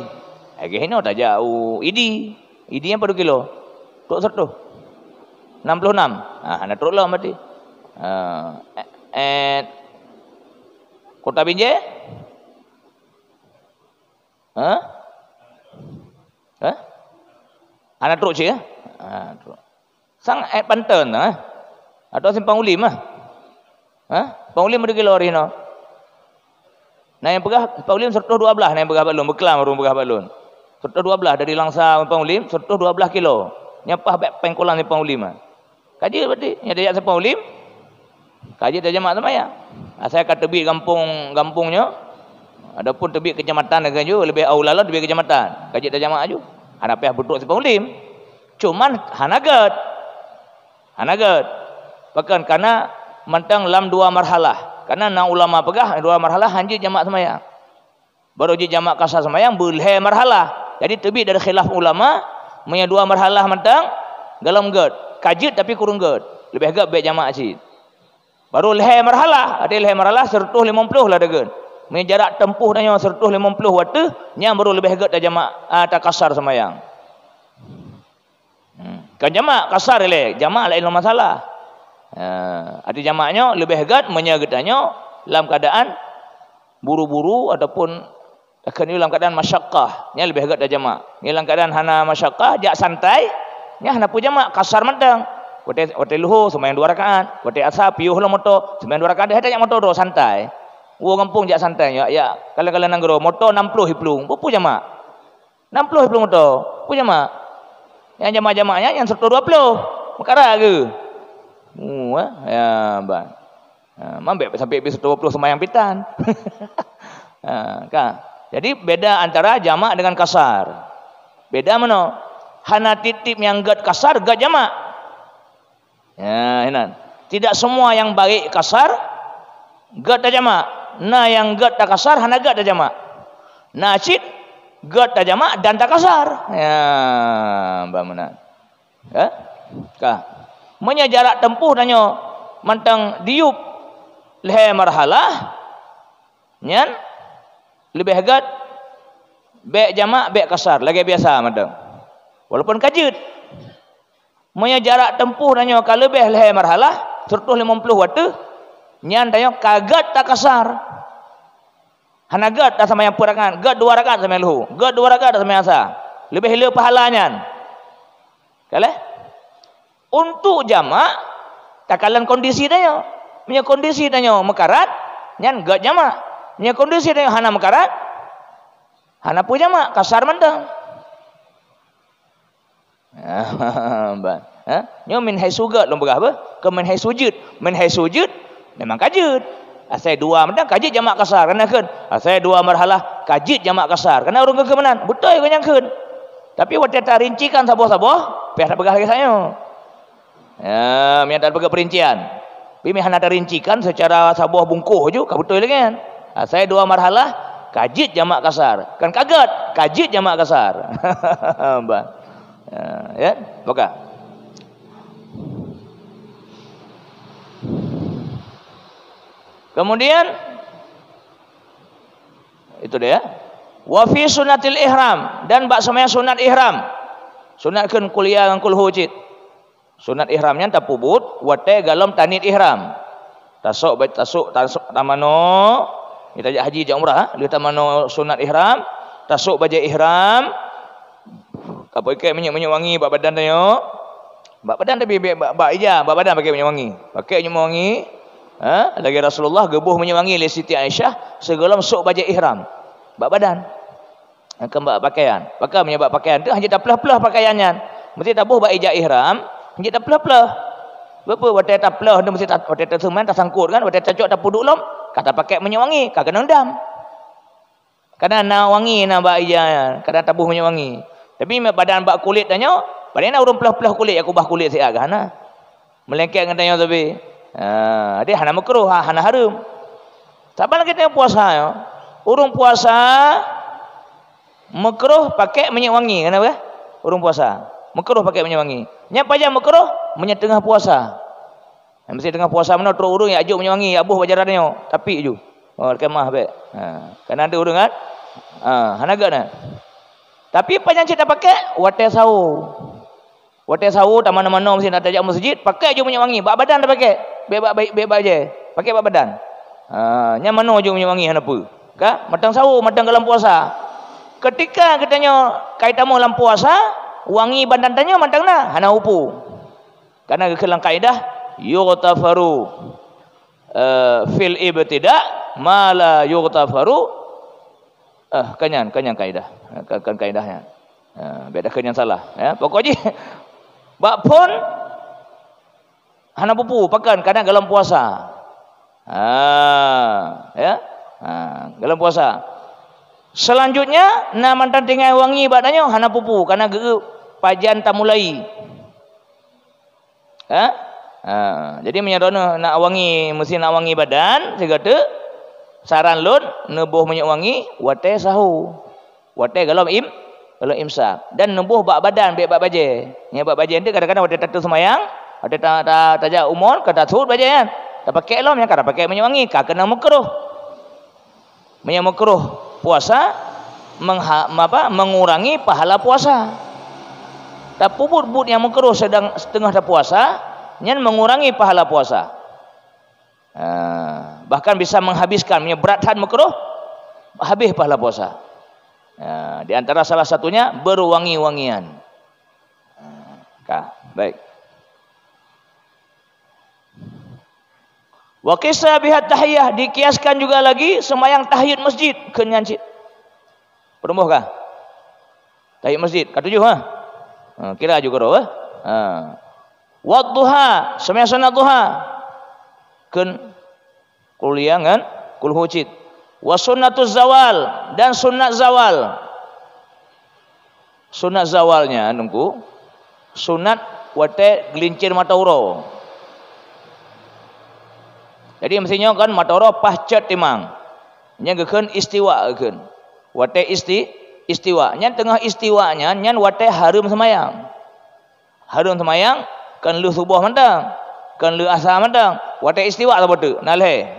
Ini tak jauh. Idi yang berapa kilo? Tuk 100. 66. Nak teruk lah mati. Kota Binjai? Anak teruk je. Sang Panten atau Simpang Ulim Simpang Ulim berapa kilo hari ni? Nah yang pegah Paulim 112, nah yang pegah balun Beklam baru pegah balun 112 dari Langsa Paulim 112 kilo. Nyapah baik pengkolan Paulim. Kaji berarti yang dia Paulim. Kaji dah jemaah semaya. Saya kat tebik kampungnya. Adapun tebik kecamatan dengan ju lebih aula lah tebik kecamatan. Kaji dah jemaah ju. Ada pihak berduk Paulim. Cuman hanagat. Bahkan karena mentang lam 2 marhalah. Karena nak ulama pegah 2 marhalah hanya jamak semayang. Baru je jamak kasar semayang boleh marhalah. Jadi terbit dari khilaf ulama punya 2 marhalah mentang dalam gad. Kajit tapi kurang gad. Lebih agak baik jamak cid. Baru leher marhalah. Ada leher marhalah 150 lah dengan. Punya jarak tempuh dan 150 waktu nya baru lebih agak dah jamak tak kasar semayang. Kan jamak kasar le, jamak lain masalah. Ada jamaknya lebih hegat menyagetannya dalam keadaan buru-buru ataupun akan dalam keadaan masyaqqah. Nya lebih hegat dah jamak. Dalam keadaan hana masyaqqah, jak santai, nya hana pu jamak kasar madang. Wate luhur sembahyang 2 rakaat, wate asar piuh lah motor sembahyang 2 rakaat, dah jak motor do santai. Wo kampung jak santai ya kala-kala nanggro motor 60 hiplung, pu jamak. 60 hiplung motor, pu jamak. Yang jamak-jamaknya yang 120. Perkara ke? Ya, bang. Mambek sampai habis 20 sembahyang pitan. Kan? Jadi beda antara jamak dengan kasar. Beda mana? Hana titip yang gad kasar, gad jamak. Ya, ini. Tidak semua yang baik kasar, gad dah jamak. Nah yang gad tak kasar, hana gad dah jamak. Nah cit, gad tak jamak dan tak kasar. Ya, bang mana? Ya? Kah? Menya jarak tempuh danyo mantang diup leher marhalah nyan lebih hegat baik jamak baik kasar lagi biasa mantang walaupun kajut menya jarak tempuh danyo ka lebih leher marhalah 150 watt nyan danyo kagat tak kasar hana gat tak sama yang purangan gat 2 rakaat sama luhu gat 2 rakaat sama asa lebih hila pahalanya kalah. Untuk jamak takalan kondisi danyo punya kondisi danyo mekarat nyan gak jamak punya kondisi danyo hana mekarat hana pu jamak kasar mandang nyo min hai sugat lom berah apa ke min hai sujud memang kajut asai 2 mandang kajit jamak kasar kena kan asai 2 marhalah kajit jamak kasar kena urung kekemenan betul ke nyangkeun tapi waktu tak rincikan saboh-saboh pihak tak berah lagi saya. Ya, mi ada bagi perincian. Bimi hana ada rincikan secara sabuah bungkuh je, ka betul lagi kan. Saya 2 marhalah kajit jamak kasar. Kan kaget, kajit jamak kasar. Bang. Ya, buka. Kemudian itu dia. Wa fi sunatil ihram dan bak semaya sunat ihram. Sunatkeun kuliah dengan kulhu cit. Sunat ihramnya tak pubut, wate galam tanit ihram. Tasuk tamano, kita jak haji jak umrah, lihat tamano sunat ihram, tasuk baju ihram. Apa ikai minyak wangi bak badan tanya. Bak badan tapi bak ija, bak badan pakai minyak wangi. Pakai minyak wangi. Lagi Rasulullah gebuh minyak wangi li Siti Aisyah segalam sok baju ihram. Bak badan. Akan bak pakaian. Pakai minyak bak pakaian tu hanya tak pelah-pelah pakaiannya. Mesti tabuh bak ija ihram. Dia tak pelah-pelah. Berapa wadah tak pelah dia mesti wadah tak semen tak sangkut kan, wadah tak cok tak puduk lom, kata pakai minyak wangi, kagak nendam. Kadang nak wangi nak bak ija, kadang tabuh minyak wangi. Tapi badan bak kulit tanya, badan nak urung pelah-pelah kulit, aku bah kulit siap kan. Melengket dengan tanya tapi. Dia hana makruh, hana haram. Saban kita yang puasa ya. Urung puasa makruh pakai minyak wangi, kenapa? Urung puasa. Makruh pakai minyak wangi. Nya pajak makruh menyat tengah puasa. Mesti tengah puasa mana teruk urung ya ajuk minyak wangi, abuh bajarannya. Tapi ju. Oh kemah baik. Kan ada urung kan? Hanaga nah. Tapi pajak kita pakai wate sawu. Wate sawu tak mana-mana mesti nak tajak masjid, pakai ju minyak wangi. Bak badan dah pakai. Bebak je. Pakai bak badan. Nya mana ju minyak wangi hanapu? Ka? Matang sawu, matang dalam puasa. Ketika katanya kaitamu dalam puasa, wangi badan tanya mantangna hana upu. Karena kekelang kaidah yughtafaru fil ibtida ma la yughtafaru kanyan kaidah. Kan kaidahnya. Beda kanyan salah ya. Pokoknya bak pun hana pupu pakan kadang dalam puasa. Ya. Dalam puasa. Selanjutnya na mantan tinggal wangi badannya hana pupu karena gege pajan tak mulai. Jadi menyadona nak wangi mesti nak wangi badan segala saran lun nebuh minyak wangi wate sahu. Wate galam imsak dan nebuh bak badan bak baje. Nya bak baje nanti kadang-kadang wate tatu semayang, wate tajak umur kata sud baje kan. Tak pakai lom yang kada pakai minyak wangi ka kena makruh. Minyak makruh puasa mengurangi pahala puasa. Tak puput yang makruh sedang setengah dah puasa nyan mengurangi pahala puasa. Bahkan bisa menghabiskan beratkan makruh, habis pahala puasa. Di antara salah satunya berwangi-wangian. Baik. Wa qisa bihat tahiyah, dikiaskan juga lagi sembahyang tahiyat masjid ke nyancit. Perumuhkah? Tahiyat masjid, katujuh kira juga roh. Wa duha, sembahyang sunat duha. Keun kuliangan kul hucit. Wa sunnatuz zawal, dan sunat zawal. Sunat zawalnya nunggu sunat wate gelincir mata uro. Jadi mestinya kan mata uro pascat timang. Nya gekeun istiwa gekeun. Wate istiwa. Nya tengah istiwanya nya wate harum semayang. Harum semayang kan lu subuh mandang. Kan lu asar mandang. Wate istiwa ta botu. Nalhe.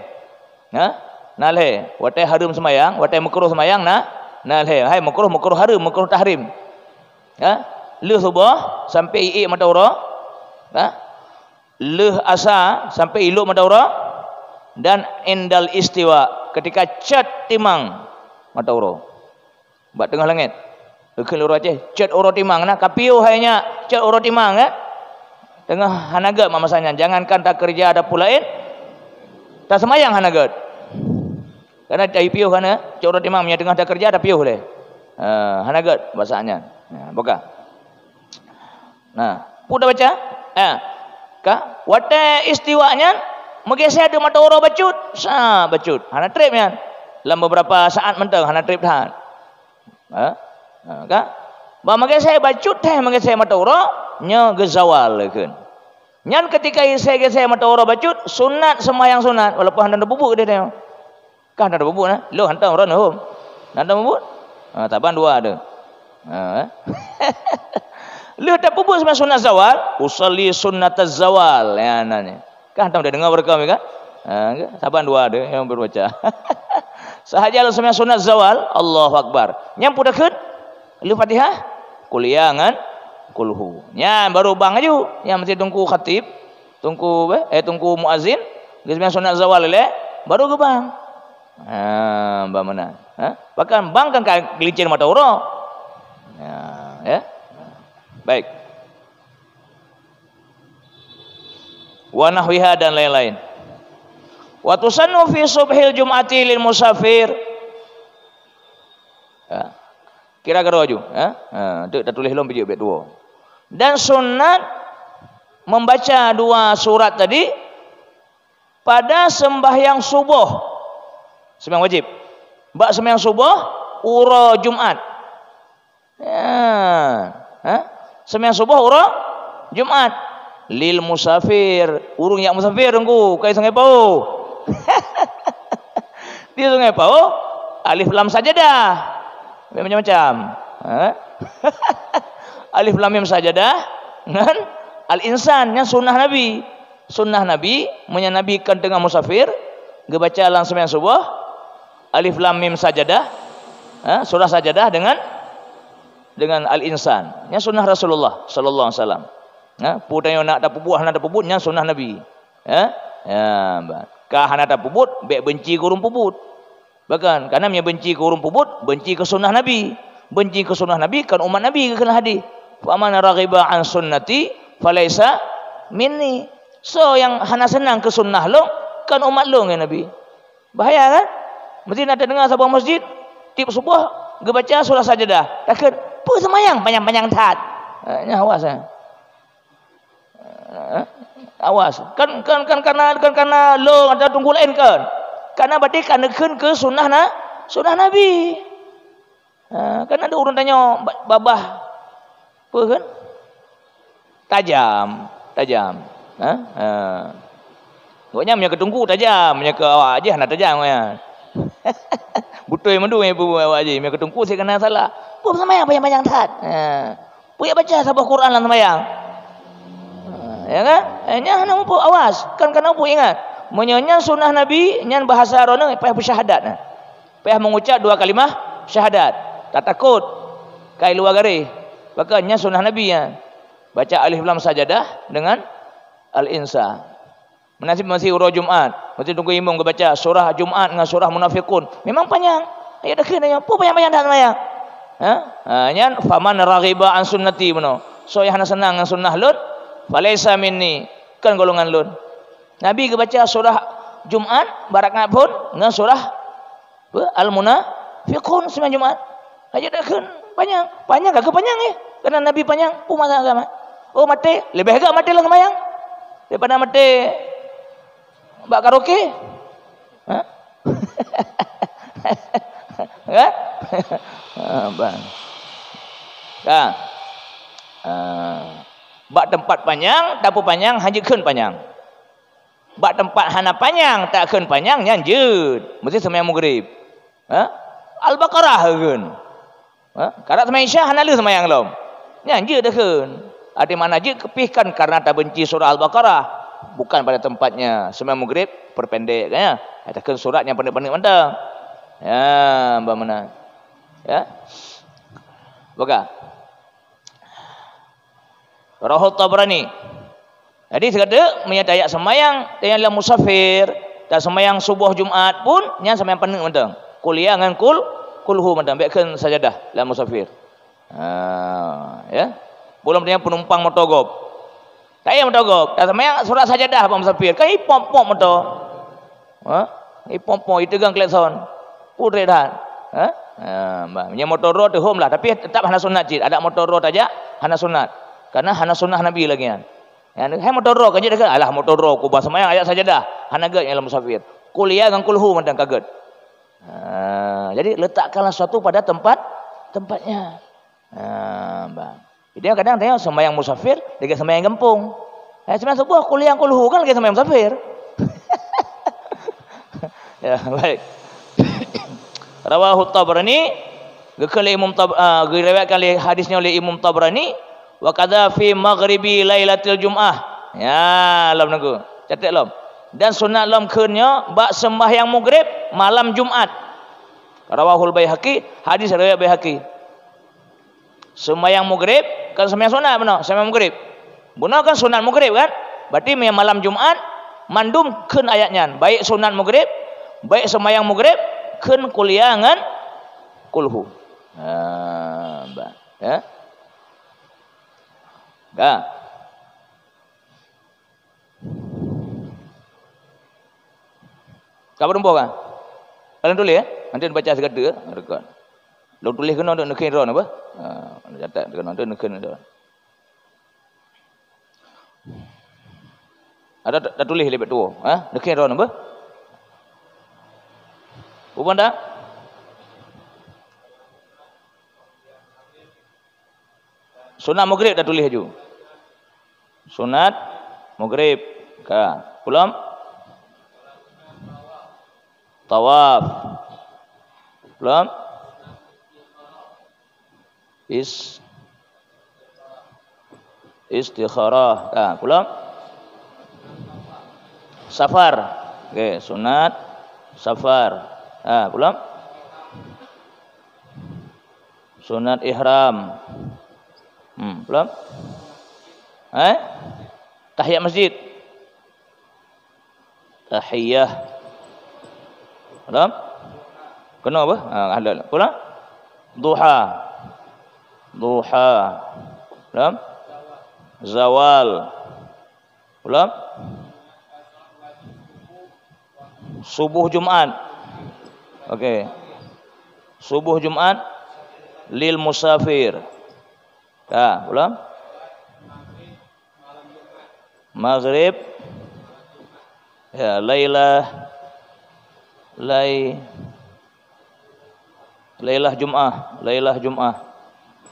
Nalhe. Wate harum semayang, wate makruh semayang nalhe. Hai makruh harum, makruh tahrim. Lu subuh sampai i mata uro. Lu asar sampai iluk mata uro. Dan indal istiwa ketika cat timang mata uro. Bak tengah langit. Keun uro Aceh, cat uro timang kapiu hanya cat uro timang tengah hanagat masanya. Jangankan tak kerja ada pulain. Tak semayang hanagat. Karena cai piuh kana cat uro timang nya tengah tak kerja ada piuh le. Hanagat bahasanya. Buka. Pudah baca? Wate istiwanya menggeser ada mata uro bacut. Bacut. Hana trip nya. Dalam beberapa saat mentang hana trip tahan. Menggeser bacut menggeser mata uro nya gezawal keun. Nyan ketika geser mata uro bacut sunat sembahyang sunat walaupun hana bubuk dia tengok. Kah hana bubuk lo hantar orang home. Hana bubuk? Taban dua ada. Lu tak bubuk sembahyang sunat zawal, usalli sunnataz zawal ya nanya. Kan tahu dah dengar berkam kan? Saban dua ada yang berbaca. Sahaja sembahyang sunat zawal, Allahu Akbar. Yang pudah keun lu Fatihah, kuliangan kulhu. Nya baru bang aja, yang mesti tunggu khatib, tunggu muazin, sembahyang sunat zawal le, baru ke bang. Bang mana? Bahkan bang kan gelincir mata uro. Ya. Baik. Wa nahwiha dan lain-lain. Wa tusannu fi subhil jum'ati lil musafir. Kira geraju, tu dah tulis lom biji bet dua. Dan sunat membaca dua surat tadi pada sembahyang subuh. Sembahyang wajib. Bak sembahyang subuh ura Jumat. Sembahyang subuh ura Jumat. Lil musafir, urung yang musafir engku kai Sungai Pau. Di Sungai Pau alif lam sajadah. Macam-macam. Alif lam mim sajadah dengan al insan yang sunnah Nabi. Sunnah Nabi menyanabikan dengan musafir, gebaca langsung yang subuh alif lam mim sajadah. Surah sajadah dengan al insan. Yang sunnah Rasulullah sallallahu alaihi wasallam. Putanya nak ada pubuh, nak ada pubutnya sunnah Nabi. Kah nak ada pubut, baik benci ke urung pubut. Bahkan karena dia benci ke urung pubut, benci ke sunnah Nabi. Benci ke sunnah Nabi kan umat Nabi kena hadis. Fa man raghiba an sunnati falaisa minni. So yang hana senang ke sunnah lo kan umat lo dengan Nabi. Bahaya kan? Mesti nak dengar sebuah masjid tip subuh gebaca surah sajadah. Takkan pu semayang panjang-panjang tat. Awas awas kan karena lo ada tunggu lain kan karena berarti kan ke sunnah Nabi. Kan ada orang tanya babah apa kan tajam pokoknya punya ketunggu tajam punya ke awak aja nak tajam ya. Betul mendu ibu awak aja punya ketunggu saya kena salah apa semayang panjang-panjang tat punya baca sabah Quran lah semayang. Ya kan? Nya hana mampu awas. Kan kana mampu ingat. Menyonya sunnah Nabi nyan bahasa rono payah bersyahadat. Payah mengucap dua kalimah syahadat. Tak takut kai luar garis. Bahkan nya sunnah Nabi ya. Baca alif lam sajadah dengan Al-Insan. Masih urus Jumaat. Mesti tunggu imam ke baca surah Jumaat dengan surah Munafiqun. Memang panjang. Ayat dah kena apa panjang-panjang dah sembahyang. Nyan faman raghiba an sunnati mano. So yang senang dengan sunnah lun, falaisa minni. Kan golongan lun. Nabi ke baca surah Jumaat barak pun dengan surah Al-Munafiqun sembahyang Jumaat. Ayat dah kena panjang. Panjang ke panjang Kerana Nabi panjang pun masa agama. Oh mati, lebih agak mati lah sembahyang. Daripada mati bak karaoke. Kan? Bang. Kan? Bak tempat panjang, dapur panjang, haji keun panjang. Bak tempat hana panjang, tak keun panjang, nyanjut. Mesti sembahyang maghrib. Al-Baqarah keun. Karat sembahyang Isya hana lu sembahyang lom. Nyanjut dah keun. Ada mana je kepihkan karena tak benci surah Al-Baqarah. Bukan pada tempatnya. Sembahyang maghrib perpendek kan ya. Katakan surat yang pendek-pendek mantap. Ya, mbak mana? Ya. Buka. Rahul Tabrani. Jadi sekadar menyatakan ayat sembahyang yang musafir dan sembahyang subuh Jumaat pun yang sembahyang pendek mantap. Kuliah dengan kulhu mantap. Biarkan sajadah dalam musafir. Ya. Belum dia penumpang motogop. Saya motogop. Tak sembahyang surat sajadah apa musafir. Kan ipom-pom motor. Ipom-pom itu gang klakson. Pudre dah. Punya motor road tu home lah. Tapi tetap hana sunat cik. Ada motor road aja hana sunat. Karena hana sunnah Nabi lagi kan. Hai motor road kan je dah. Alah motor road ku bah sembahyang ayat sajadah. Hana gad yang musafir. Kuliah dengan kulhu macam kaget. Jadi letakkanlah sesuatu pada tempatnya. Bang. Dia kadang tengok sembahyang musafir dengan sembahyang kampung. Sembahyang subuh kuliah kulhu kan lagi sembahyang musafir. Ya, baik. Rawahu Tabrani, diriwayatkan oleh hadisnya oleh Imam Tabrani, wa kadza fi maghribi lailatul Jum'ah. Ya, lam naku. Catat lam. Dan sunat lam keunnya bak sembahyang maghrib malam Jumaat. Rawahul Baihaqi, hadis riwayat Baihaqi. Sembahyang maghrib kan sembahyang sunat benar, sembahyang maghrib. Benar kan sunat maghrib kan? Berarti malam Jumaat mandum keun ayatnya. Baik sunat maghrib, baik sembahyang maghrib keun kuliah dengan kulhu. Ya. Dah. Kabar rumpuh kan? Kalian tulis ya? Nanti baca segala rekod. Lo tulis kena untuk nekin ron apa? Catat kena untuk nekin ron. Ada dah tulis lebih tua, nekin ron apa? Bukan dah? Sunat maghrib dah tulis ju. Sunat maghrib ka. Belum? Tawaf. Belum? Istikharah. Belum? Safar. Okey, sunat safar. Belum? Sunat ihram. Belum? Tahiyat masjid. Tahiyah. Belum? Kena apa? Halal. Belum? Duha. Duha. Belum? Zawal. Belum? Subuh Jumaat. Okey. Subuh Jumaat lil musafir. Belum? Maghrib. Ya, Lailah Jumaah.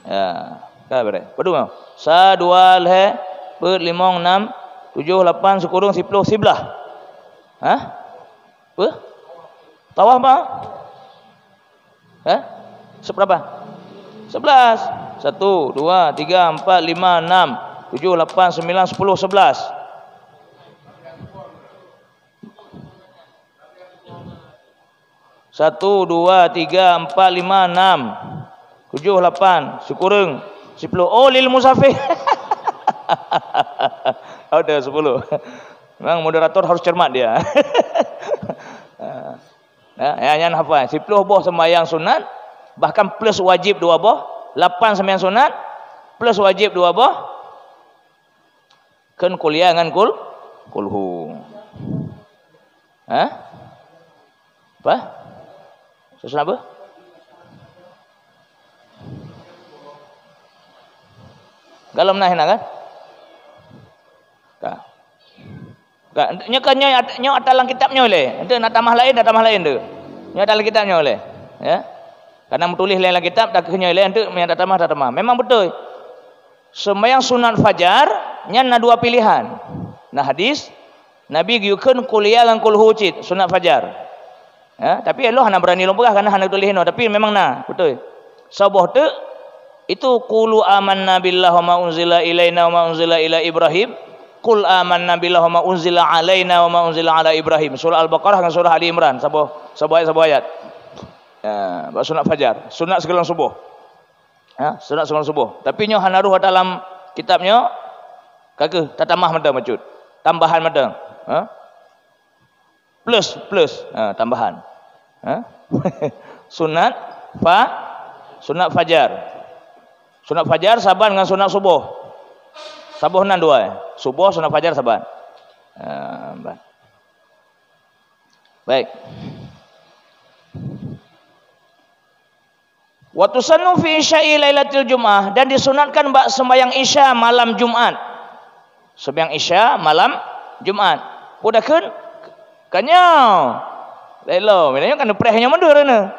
Ya, kabar. Padu. 1 2 5 6 7 8 sekurang 10 11. Apa? Tawaf apa? Seberapa? 11. 1 2 3 4 5 6 7 8 9 10 11. 1 2 3 4 5 6 7 8 sekurang 10. Oh lil musafir. Ada 10. Memang moderator harus cermat dia. Yang hafal 10 boh sembahyang sunat, bahkan plus wajib 2 boh, 8 sembahyang sunat plus wajib 2 boh. Kan kuliah dengan kulhu. Apa? Susah apa? Kalau menah kan? Tak. Nya kan nya dalam kitabnya oleh. Ente nak tambah lain tu. Nya dalam kitabnya oleh. Ya. Karena menulis lain kitab tak kenya oleh ente nya tak tambah. Memang betul. Sembahyang sunat fajar nya ada 2 pilihan. Nah hadis Nabi giukeun kuliah lan kulhu cit sunat fajar. Ya, tapi Allah hana berani lompah karena hana tulis no, tapi memang nah betul. Saboh tu itu qulu amanna billahi wa ma unzila ilaina wa ma unzila ila Ibrahim. Qul amanna billahi wa ma unzila alaina wa ma unzila ala Ibrahim. Surah Al-Baqarah dengan surah Ali Imran. Saboh ayat. Ya, sunat fajar, sunat segelang subuh. Ya, sunat segelang subuh. Tapi nyo hana ruh dalam kitabnya kagak tatamah medang macut. Tambahan medang. Plus tambahan. Sunat fajar. Sunat fajar saban dengan sunat subuh. Sabuh nan 2. Subuh sunat fajar saban. Baik. Wa tusannu fi isya'i lailatul jum'ah, dan disunatkan bak sembahyang isya malam Jumat. Sembahyang isya malam Jumat. Pudakeun kanyau. Lelo, minanya kan prehnya mundur na.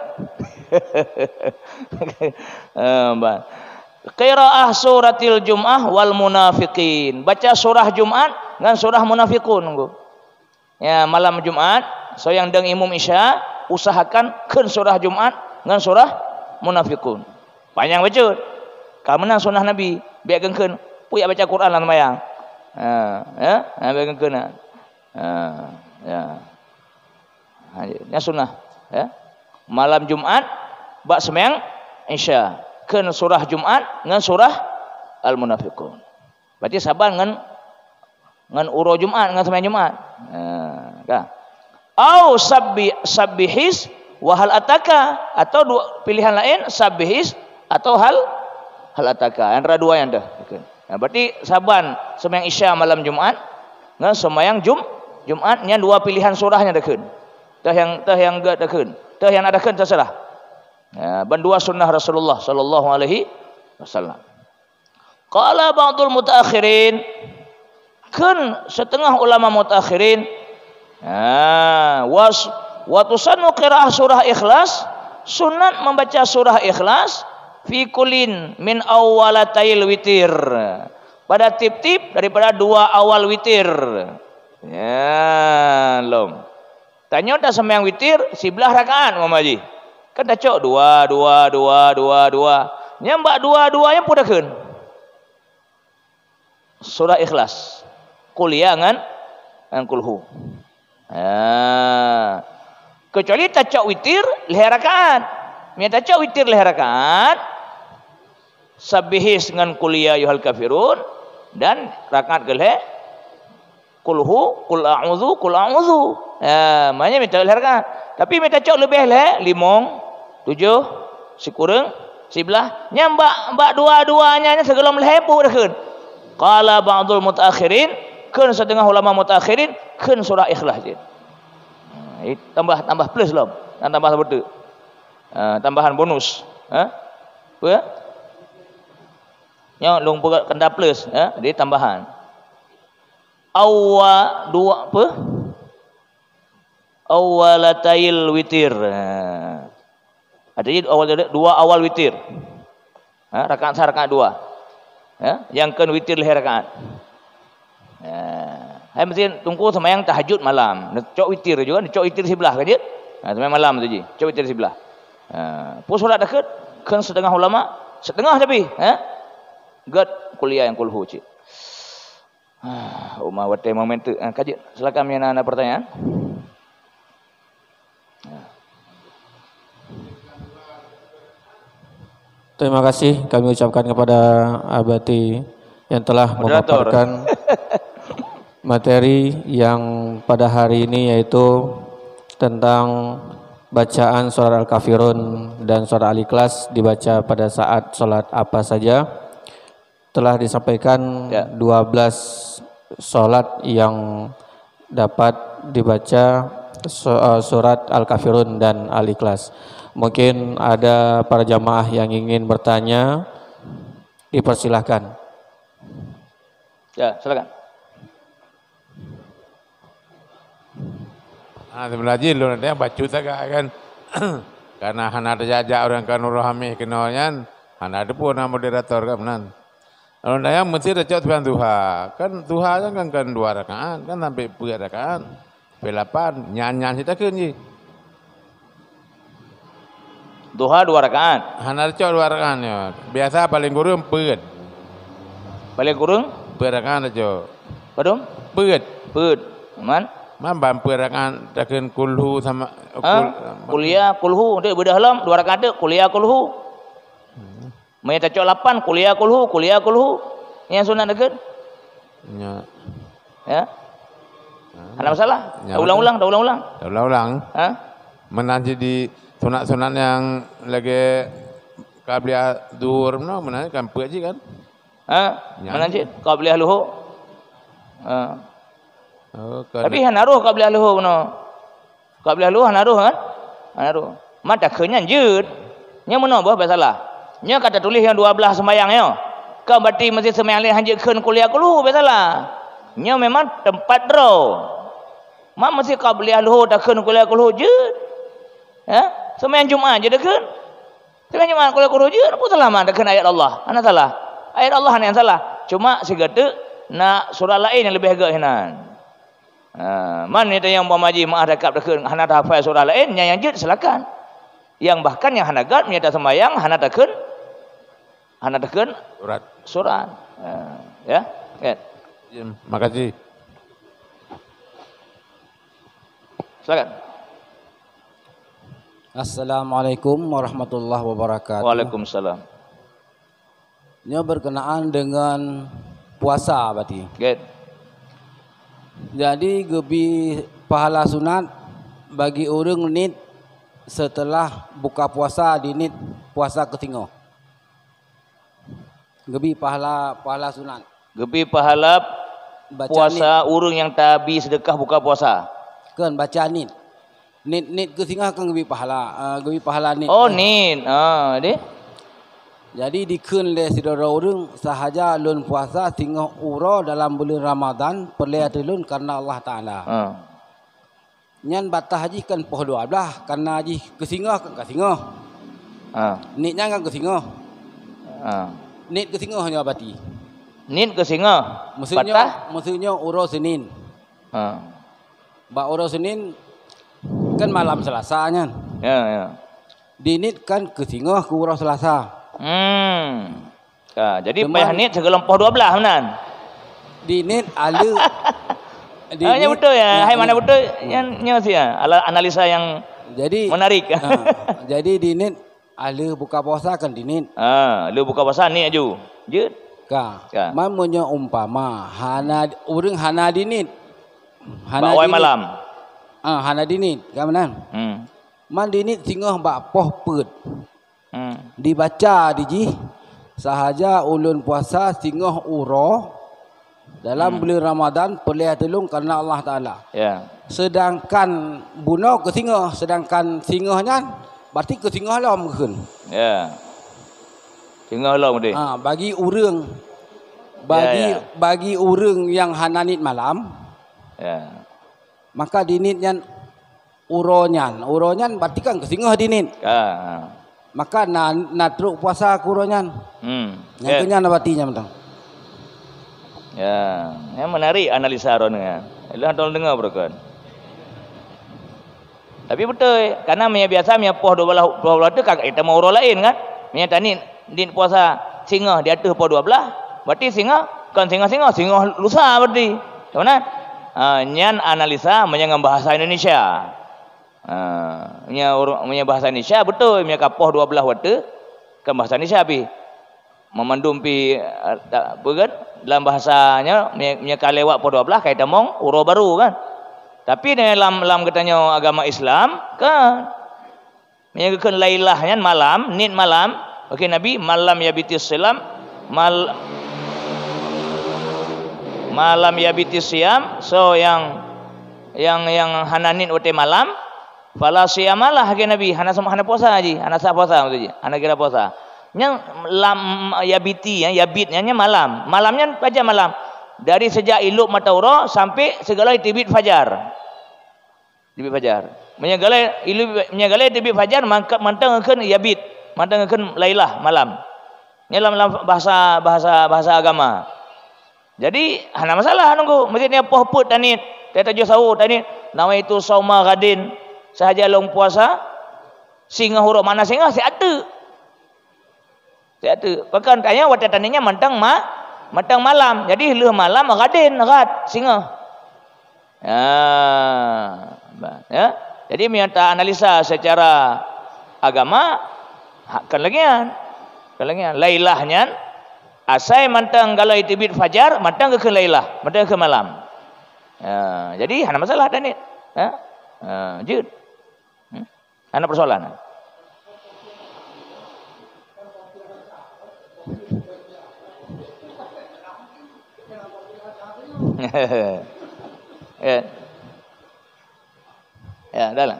Qiraah suratil Jum'ah wal munafiqin. Baca surah Jumat dengan surah munafiqun. Ya, malam Jumat, so yang deng imum isya usahakan keun surah Jumat dengan surah munafiqun. Panjang baca. Kamana sunnah Nabi, biar gengkeun puya baca Quran lan sembahyang. Biar gengkeun. Ya sunnah. Ya. Malam Jumat bak sembahyang isya keun surah Jumat dengan surah Al-Munafiqun. Berarti sabar dengan uro Jumat dengan sembahyang Jumat. Au sabbihis wa hal ataka, atau dua pilihan lain sabbihis atau hal ataka. Yang dua yang dah. Nah, berarti saban sembahyang isya malam Jumat dengan sembahyang Jumatnya 2 pilihan surahnya dekeun. Tah yang gak dekeun. Tah yang ada keun terserah. Ya, bandua sunnah Rasulullah sallallahu alaihi wasallam. Qala ba'dul mutaakhirin, kan setengah ulama mutaakhirin, wa tusannu qiraah surah Ikhlas, sunat membaca surah Ikhlas fi kullin min awwalatayil witir, pada tip-tip daripada 2 awal witir. Ya, lom. Tanya dah sembahyang witir 11 rakaat Muhammad Haji. Kan dah cok 2. Nyambak 2 yang pudakeun. Surah Ikhlas. Kuliah dengan kulhu. Kecuali tak cok witir leh rakaat. Nya tak cok witir leh rakaat. Sabbihis dengan kuliah yuhal kafirun, dan rakaat keleh kulhu, kul a'udzu. Maknanya minta leh rakaat. Tapi minta cok lebih leh 5 7 sikurang 11 nyambak 2-2-nya segelom lehepu dekeun. Qala ba'dul mutaakhirin, keun setengah ulama mutaakhirin keun surah Ikhlas je. Tambah plus lom, dan tambah seperti tambahan bonus. Apa? Nya long kenda plus, dia tambahan. Awwa 2 apa? Awwalatayil witir. Ada 2 awal witir. Rakaat 2. Ya, yang keun witir leh rakaat. Hai mesti tunggu sembahyang tahajud malam. Cok witir juga, cok witir sebelah kan je. Sembahyang malam tu je. Cok witir sebelah. Pun solat dekat keun setengah ulama, setengah tapi, gad kuliah yang kulhu cik. Umah wate moment tu. Kaji, silakan yang ada pertanyaan. Terima kasih kami ucapkan kepada Abati yang telah memaparkan materi yang pada hari ini yaitu tentang bacaan surah Al-Kafirun dan surah Al-Ikhlas dibaca pada saat sholat apa saja. Telah disampaikan 12 sholat yang dapat dibaca surat Al-Kafirun dan Al-Ikhlas. Mungkin ada para jamaah yang ingin bertanya, dipersilahkan. Ya, silakan. Sebenarnya lu nanti baca tak kan? Karena hana ada jajak orang kan rohami kenalnya, hana ada pun nama moderator kan nan. Kalau naya mesti ada cakap tuhan duha, kan duha kan 2 rakaat, kan sampai 4 rakaat, 8 nyanyi kita kan je. Duha 2 rakaat. Hana ada cakap 2 rakaat ya. Biasa paling kurang 4. Paling kurang 4 rakaat aja. Padum? 4. Man? Man 4 rakaat takkan kulhu sama kuliah kulhu dia bedah halam 2 rakaat dia kuliah kulhu. Mai tak 8 kuliah kulhu. Yang sunat dekat? Ya. Ada masalah? Dah ulang-ulang. Ha? Menanti di sunat-sunat yang lagi qabliyah zuhur menanti kan apa aja kan? Ha? Menanti qabliyah luhur. Ha. Oh, tapi hanaruh qabliyah luhur benar. Qabliyah luhur hanaruh kan? Hanaruh. Mata kenyan jeut. Nya mana bah salah? Nya kata tulis yang 12 sembahyang nya. Kau berarti mesti sembahyang leh hanjekeun kuliah kulu salah. Nya memang tempat draw. Mak mesti qabliyah luhur takkeun kuliah kulu jeut. Ya? Sembahyang Jumaat je dekeun. Sembahyang Jumaat kuliah kulu jeut, apa salah mah dekeun ayat Allah? Ana salah. Ayat Allah yang salah. Cuma sigete nak surah lain yang lebih agak hinan. Man itu yang pamaji mak dekat dekeun hana hafal surah lain yang jeut silakan. Yang bahkan yang hanagat menyata sembahyang hana takkeun surat. Ya. Makasih. Silakan. Assalamualaikum warahmatullahi wabarakatuh. Waalaikumsalam. Ini berkenaan dengan puasa berarti. Good. Jadi gebi pahala sunat bagi orang nit setelah buka puasa dinit puasa ketinggal. Gebi pahala sunat. Gebi pahala Baca puasa urang yang tabi sedekah buka puasa. Kan baca nit. Nit ketinggal kan gebi pahala nit. Oh nit. Dia. Jadi dikeun le saudara urang sahaja lun puasa tinggal uro dalam bulan Ramadan perlihatulun karena Allah Taala. Nyan batah haji kan poh 12 karena haji kesinggah kan kesinggah. Nitnya kan kesinggah. Nit kesinggah hanya berarti. Nit kesinggah. Maksudnya uro Senin. Ba uro Senin kan malam Selasa nya. Ya. Dinit kan kesinggah ke uro Selasa. Jadi payah nit segala poh 12 benar. Dinit alu Hanya betul ya. Hai mana betul yang sih ya. Analisa yang jadi menarik. Jadi dinit ahli buka puasa kan dinit. Lu buka puasa ni aju. Jeut. Ka. Mamunnya umpama urang hana dinit. Hana dinit malam. Hana dinit, ka benar. Man dinit singgah bak poh peut. Dibaca diji sahaja ulun puasa singgah uro dalam bulan Ramadan perlihatulun karena Allah Taala. Ya. Sedangkan buno ke singgah, sedangkan singgahnya berarti ke singgah lah mungkin. Ya. Singgah lah mungkin. Bagi urang bagi urang yang hananit malam. Ya. Maka dinitnya uronyan berarti kan ke singgah dinit. Maka na truk puasa kuronyan. Yang kenyan batinya mentang. Ya, yang menarik analisa ronnya. Elah tolong dengar berkan. Tapi betul, karena biasa poh 12 tu kagak kita mau urang lain kan. Tani din puasa singgah di atas poh 12, berarti singgah lusa berarti. Macam nyan analisa menyang bahasa Indonesia. Bahasa Indonesia betul, poh 12 waktu kan bahasa Indonesia pi. Memandum pi apa kan dalam bahasanya menyeka lewat po 12 kait mong uro baru kan. Tapi dalam katanya agama Islam kan menyekakan lailahnya malam, nit malam. Okey Nabi malam yabitis silam malam yabitis siam, so yang hananin ote malam fala siyamalah ke Nabi hana puasa haji, hana sah puasa maksudnya, hana kira puasa. Yang lam yabiti yabitnya malam. Malamnya baca malam. Dari sejak iluk mata ura sampai segala tibit fajar. Tibit fajar. Menyegalai tibit fajar mantangkeun yabit, mantangkeun lailah malam. Ini dalam bahasa agama. Jadi hana masalah nunggu. Maksudnya pohput tanit, teta jo sahur tanit, nama itu sauma gadin. Sahaja long puasa singa huruf mana singa si ada. Pakan tanya wata taninya mantang malam. Jadi leuh malam gadin gat singa. Ya. Jadi minta analisa secara agama kan lagian. Lailahnya asai mantang galai tibit fajar mantang ke lailah, mantang ke malam. Ya, jadi hana masalah tani. Ya. Jud. Hana persoalan. Ya, dalam.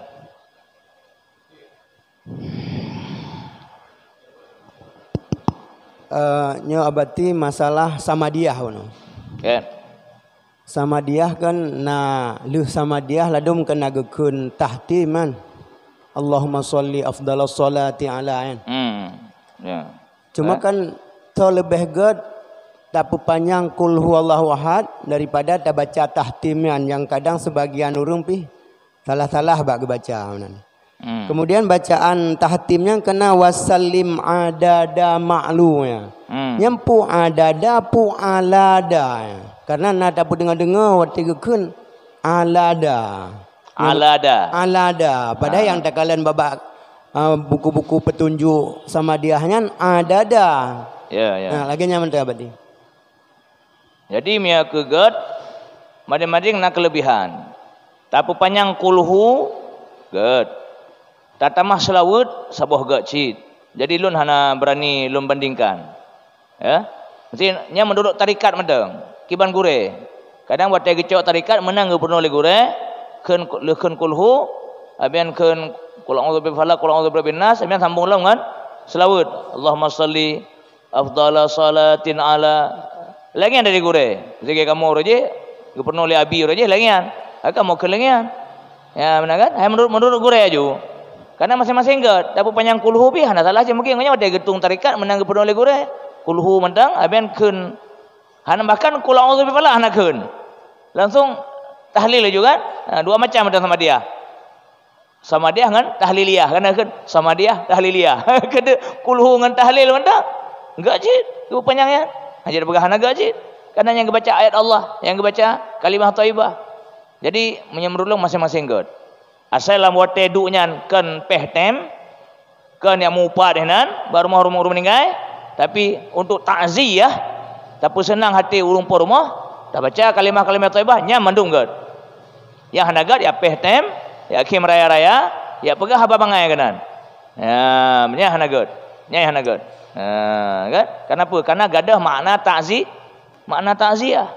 Nyo abati masalah samadiyah ono. Ya. Samadiyah kan leuh samadiyah ladum kena gekeun tahtiman. Allahumma sholli afdalas sholati ala an. Ya. Cuma kan to lebih god tak panjang kul huwallahu ahad daripada tak baca tahtimian yang kadang sebagian urung salah-salah bak baca. Kemudian bacaan tahtimnya kena wasallim adada ma'lunya. Nyempu adada pu alada. Karena nak dapat dengar waktu gekeun alada. Padahal yang tak kalian babak buku-buku petunjuk sama diahnya adada. Ya. Nah, lagi nyaman tak abadi. Jadi mia kegat mading-mading nak kelebihan. Tapi panjang kulhu gad. Tatamah selawut sabuh gad cid. Jadi lun hana berani lun bandingkan. Ya. Mestinya menurut tarikat madang. Kiban gure. Kadang buat gecok tarikat menang gubernur le gure. Keun kulhu abian keun qul a'udzu bi falaq qul a'udzu bi nas abian sambung long kan selawut Allahumma shalli afdala salatin ala lagian dari gure jadi kamu roje gubernur le abi roje lagian kamu kelengian ya benar kan menurut gure aja karena masing-masing gad tapi panjang kulhu pi hana salah je mungkin nya ada getung tarikat menang gubernur le gure kulhu mentang abian keun hana bahkan qul a'udzu bi falaq hana keun langsung tahlil juga kan dua macam ada sama dia kan tahliliyah kan sama dia tahliliyah kada kulhu ngan tahlil mantap enggak cid tu panjangnya hajar begahana enggak cid karena yang baca ayat Allah yang baca kalimah thayyibah jadi menyemrulung masing-masing god asal lam wate dunya kan pehtem kan yang mupat denan baru rumah meninggal tapi untuk takziah tapi senang hati urung po rumah tak baca kalimah-kalimah thayyibah nya mandung god yang hanagat ya pehtem ya kim raya-raya ya pegah haba bangai kanan ya nya hanagat kan kenapa karena gadah makna takziah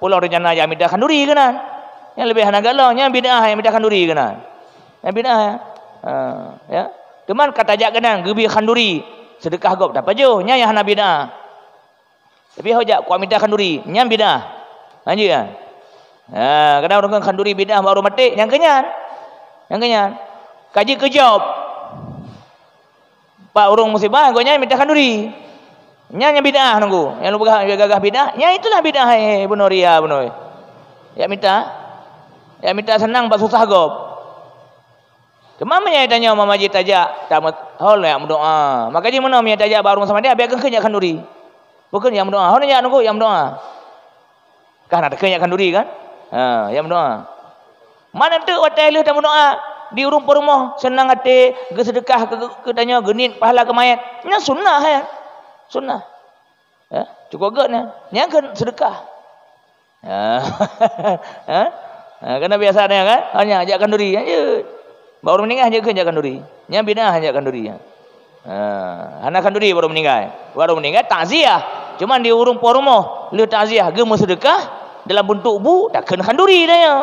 pulau rencana yang midah kanduri kanan yang lebih hanagat lo nya bidah yang midah kanduri kanan yang bidah ya teman kata jak kanan gebi kanduri sedekah gop dapat jo nya yang hana bidah tapi hojak ku midah kanduri nya bidah lanjut ya. Kadang orang kanduri bidah baru mati yang kenyan kaji kejawab pak urung musibah gonya minta kanduri nya bidah nunggu yang lu gagah bidah nya itulah bidah bunoria bunoy ya minta senang pak susah gob kemamanya tanya mama ji tajak tamat hol ya berdoa makanya mana mi tajak baru sama dia biar kenya kanduri bukan yang berdoa hol nya nunggu yang berdoa kan ada kenya kanduri kan yang berdoa. Mana tu watai leh tak berdoa di rumah senang hati ke sedekah ke tanya genit pahala ke mayat. Nya sunnah ya. Sunnah. Cukup agaknya. Yang kan sedekah. Karena biasanya kan, hanya ajak kenduri aja. Baru meninggal aja kan ajak kenduri. Yang bina ajak kenduri. Hana kenduri baru meninggal. Baru meninggal takziah. Cuman di urung porumo, lu takziah gemu sedekah dalam bentuk bu, tak kena kenduri dah ya.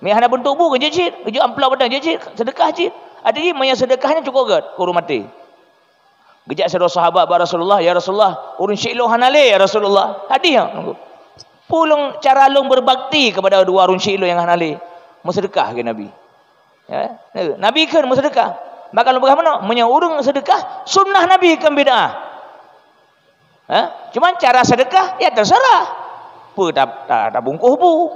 Mi hana bentuk bu ke jecit, ke amplop badang jecit, sedekah cit. Ada je maya sedekahnya cukup agak ke urung mati. Gejak saudara sahabat ba Rasulullah, ya Rasulullah, urung syik lo hanale ya Rasulullah. Hadi ya. Pulung cara long berbakti kepada dua urung syik lo yang hanale. Mau sedekah ke Nabi. Ya, Nabi kan mau sedekah. Maka lu bagaimana? Urung sedekah sunnah Nabi kan bid'ah. Cuman cara sedekah ya terserah. Pu tak bungkuh bu,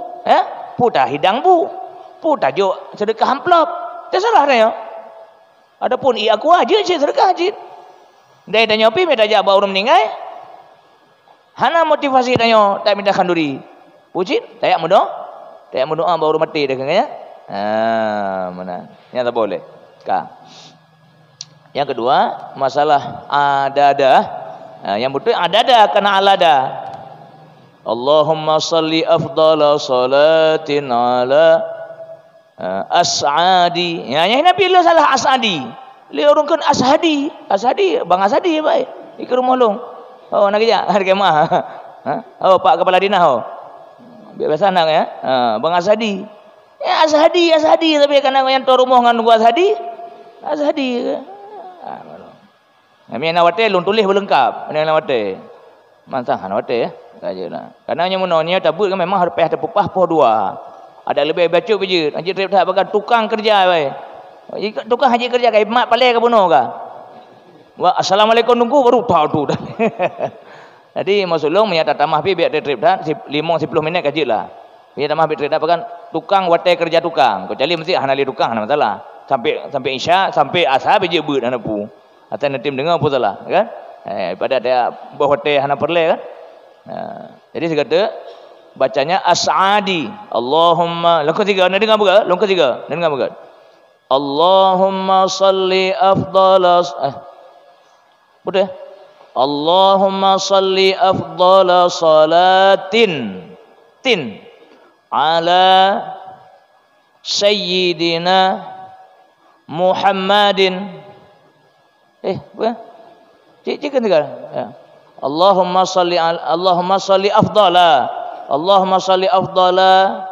pu tak hidang bu, pu tak jo sedekah amplop. Terserah dia. Adapun ia aku aja sedekah aja. Dia tanya pi minta jawab orang meninggal. Hana motivasi tanya tak minta kanduri. Pucit, tak mudah. Tak mudah baru mati dah kan ya. Mana? Yang tak boleh. Yang kedua, masalah ada-ada. Yang betul ada-ada kena alada. Allahumma salli afdala salatin ala as'adi. Yang Nabi lah salah as'adi. Dia orang kan ashadi. Ashadi, bang Ashadi baik. Di rumah long. Oh nak kerja harga mah. Oh Pak Kepala Dinas oh. Biasa nak ya. Bang Ashadi. Ya Ashadi tapi kan yang tu rumah ngan gua Ashadi. Ashadi. Kami nak wate lung tulis berlengkap. Mana nak wate? Mantap nak wate ya. Kajilah. Karena yang menonnya tabut kan memang harus ada pepah poh dua. Ada lebih baca je. Haji trip tak bagai tukang kerja baik. Tukang haji kerja kai mak pale ke bunuh ka. Wa assalamualaikum nunggu baru tahu tu dah. Jadi masulung menyata tamah pi biar trip dah 5-10 minit kajilah. Biar tamah bi trip dah kan tukang wate kerja tukang. Kecuali mesti hanali tukang ada masalah. Sampai isya sampai asar je beut hana pu. Atau nanti dengar pun salah kan. Pada dia buah wate hana perle kan. Jadi saya kata bacanya as'adi. Allahumma langkah 3 nak dengar buka? Langkah 3 nak dengar buka? Allahumma salli afdala betul? Allahumma salli afdala salatin ala sayyidina Muhammadin. Bukan? Cik kan dengar? Ya. Allahumma salli afdala. Allahumma salli afdala.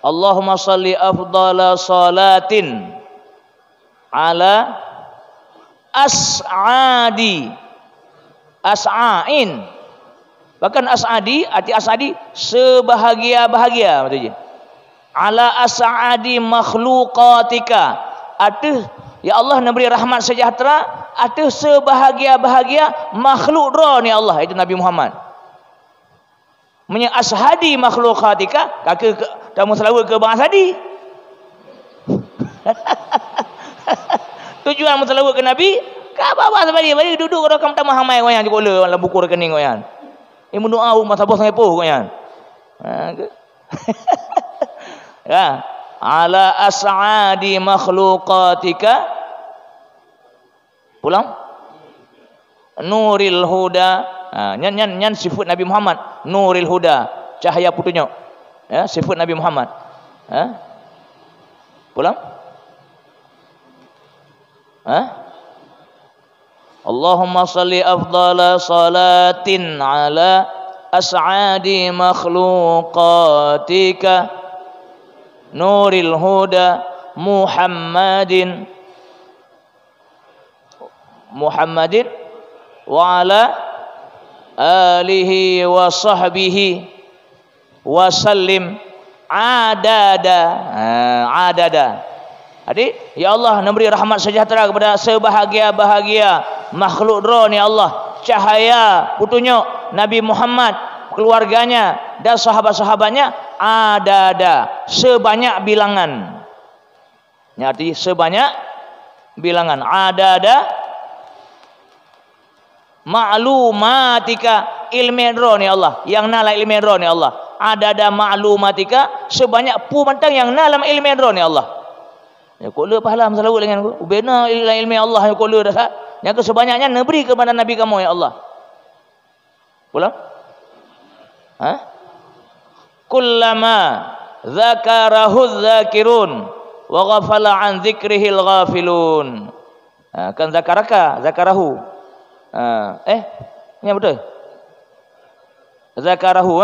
Allahumma salli afdala salatin ala as'adi. As'ain. Bahkan as'adi, arti as'adi sebahagia-bahagia maksudnya. Ala as'adi makhluqatika. Arti ya Allah memberi rahmat sejahtera atas sebahagia-bahagia makhluk roh ni Allah, itu Nabi Muhammad. Menya ashadi makhluqatika, kakak kamu selawat ke Bang Ashadi. Tujuan selawat ke Nabi, ka apa sebab dia duduk orang kamu tamah hamai goyang jikola dalam buku rekening goyang. Ini doa masa bos ngepoh goyang. Ya, ala as'adi makhluqatika. Pulang. Nuril huda. Nyan sifat Nabi Muhammad. Nuril huda, cahaya petunjuk. Ya, sifat Nabi Muhammad. Pulang. Allahumma salli afdala salatin ala as'adi makhluqatika nuril huda Muhammadin wa ala alihi wa sahbihi wa sallim adada. Adik, ya Allah memberi rahmat sejahtera kepada sebahagia-bahagia makhluk roh ni Allah, cahaya petunjuk Nabi Muhammad, keluarganya dan sahabat-sahabatnya adada, sebanyak bilangan. Ini arti sebanyak bilangan. Adada ma'lumatika, ilmu roh ni Allah, yang nala ilmu roh ni Allah. Adada ma'lumatika, sebanyak pumantang yang nalam ilmu roh ni Allah. Ya kula pahala selalu dengan aku. Ubena ilmu Allah ya kula dah. Yang kesebanyaknya neberi kepada Nabi kamu ya Allah. Ulang. Kullama zakarahu dzakirun wa ghafala an dzikrihil ghafilun. Kan zakarahu. Ini betul. Zakarahu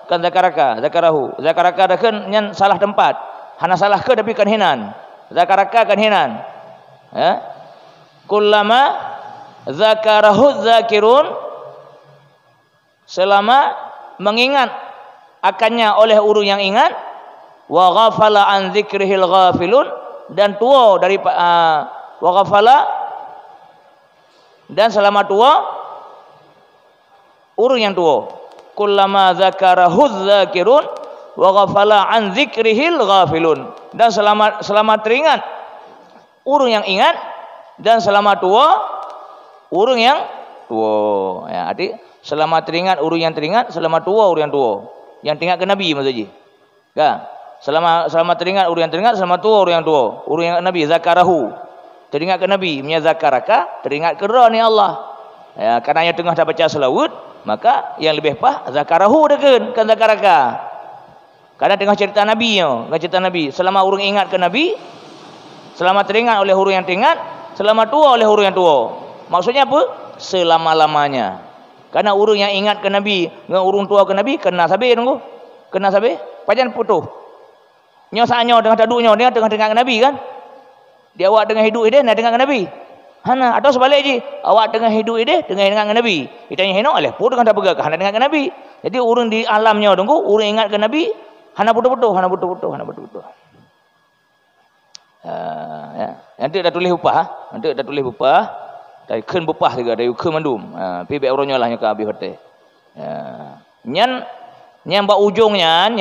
kan zakarahu. Zakaraka dah kan nyan salah tempat. Hana salah ke tapi kan hinan. Zakaraka kan hinan. Kullama zakarahu dzakirun, selama mengingat akannya oleh orang yang ingat, wa ghafala an dzikrihil ghafilun, dan tua dari wa ghafala, dan selama tua orang yang tua. Kullama zakarahu dzakirun wa ghafala an dzikrihil ghafilun, dan selama teringat orang yang ingat, dan selama tua orang yang tua. Ya, adik, selama teringat orang yang teringat, selama tua orang yang tua. Yang teringat ke Nabi maksudnya. Kan? Selama teringat orang yang teringat, selama tua orang yang tua. Orang yang Nabi zakarahu. Teringat ke Nabi, punya zakaraka, teringat ke roh ni Allah. Ya, karena yang tengah dah baca selawat, maka yang lebih zakarahu dah kan zakaraka. Karena tengah cerita Nabi cerita Nabi. Selama orang ingat ke Nabi, selama teringat oleh orang yang teringat, selama tua oleh orang yang tua. Maksudnya apa? Selama-lamanya. Karena orang yang ingat ke Nabi dengan orang tua ke Nabi, kena sabit tunggu. Kena sabit, pajan putus. Nyo saanyo dengan taduknya dia tengah dengar ke Nabi kan? Dia awak dengan hidup dia nak dengar ke Nabi. Hana atau sebalik je, awak dengan hidup dia dengar ke Nabi. Ditanya henok oleh pun dengan tak pegang hana dengar ke Nabi. Jadi orang di alamnya tunggu, orang ingat ke Nabi, hana putus-putus. Ya. Nanti dah tulis upah. Dari keun bupah juga, dari keun mandum. Pi be oronyo lah nyaka abi hote. Nyan ba ujungnya,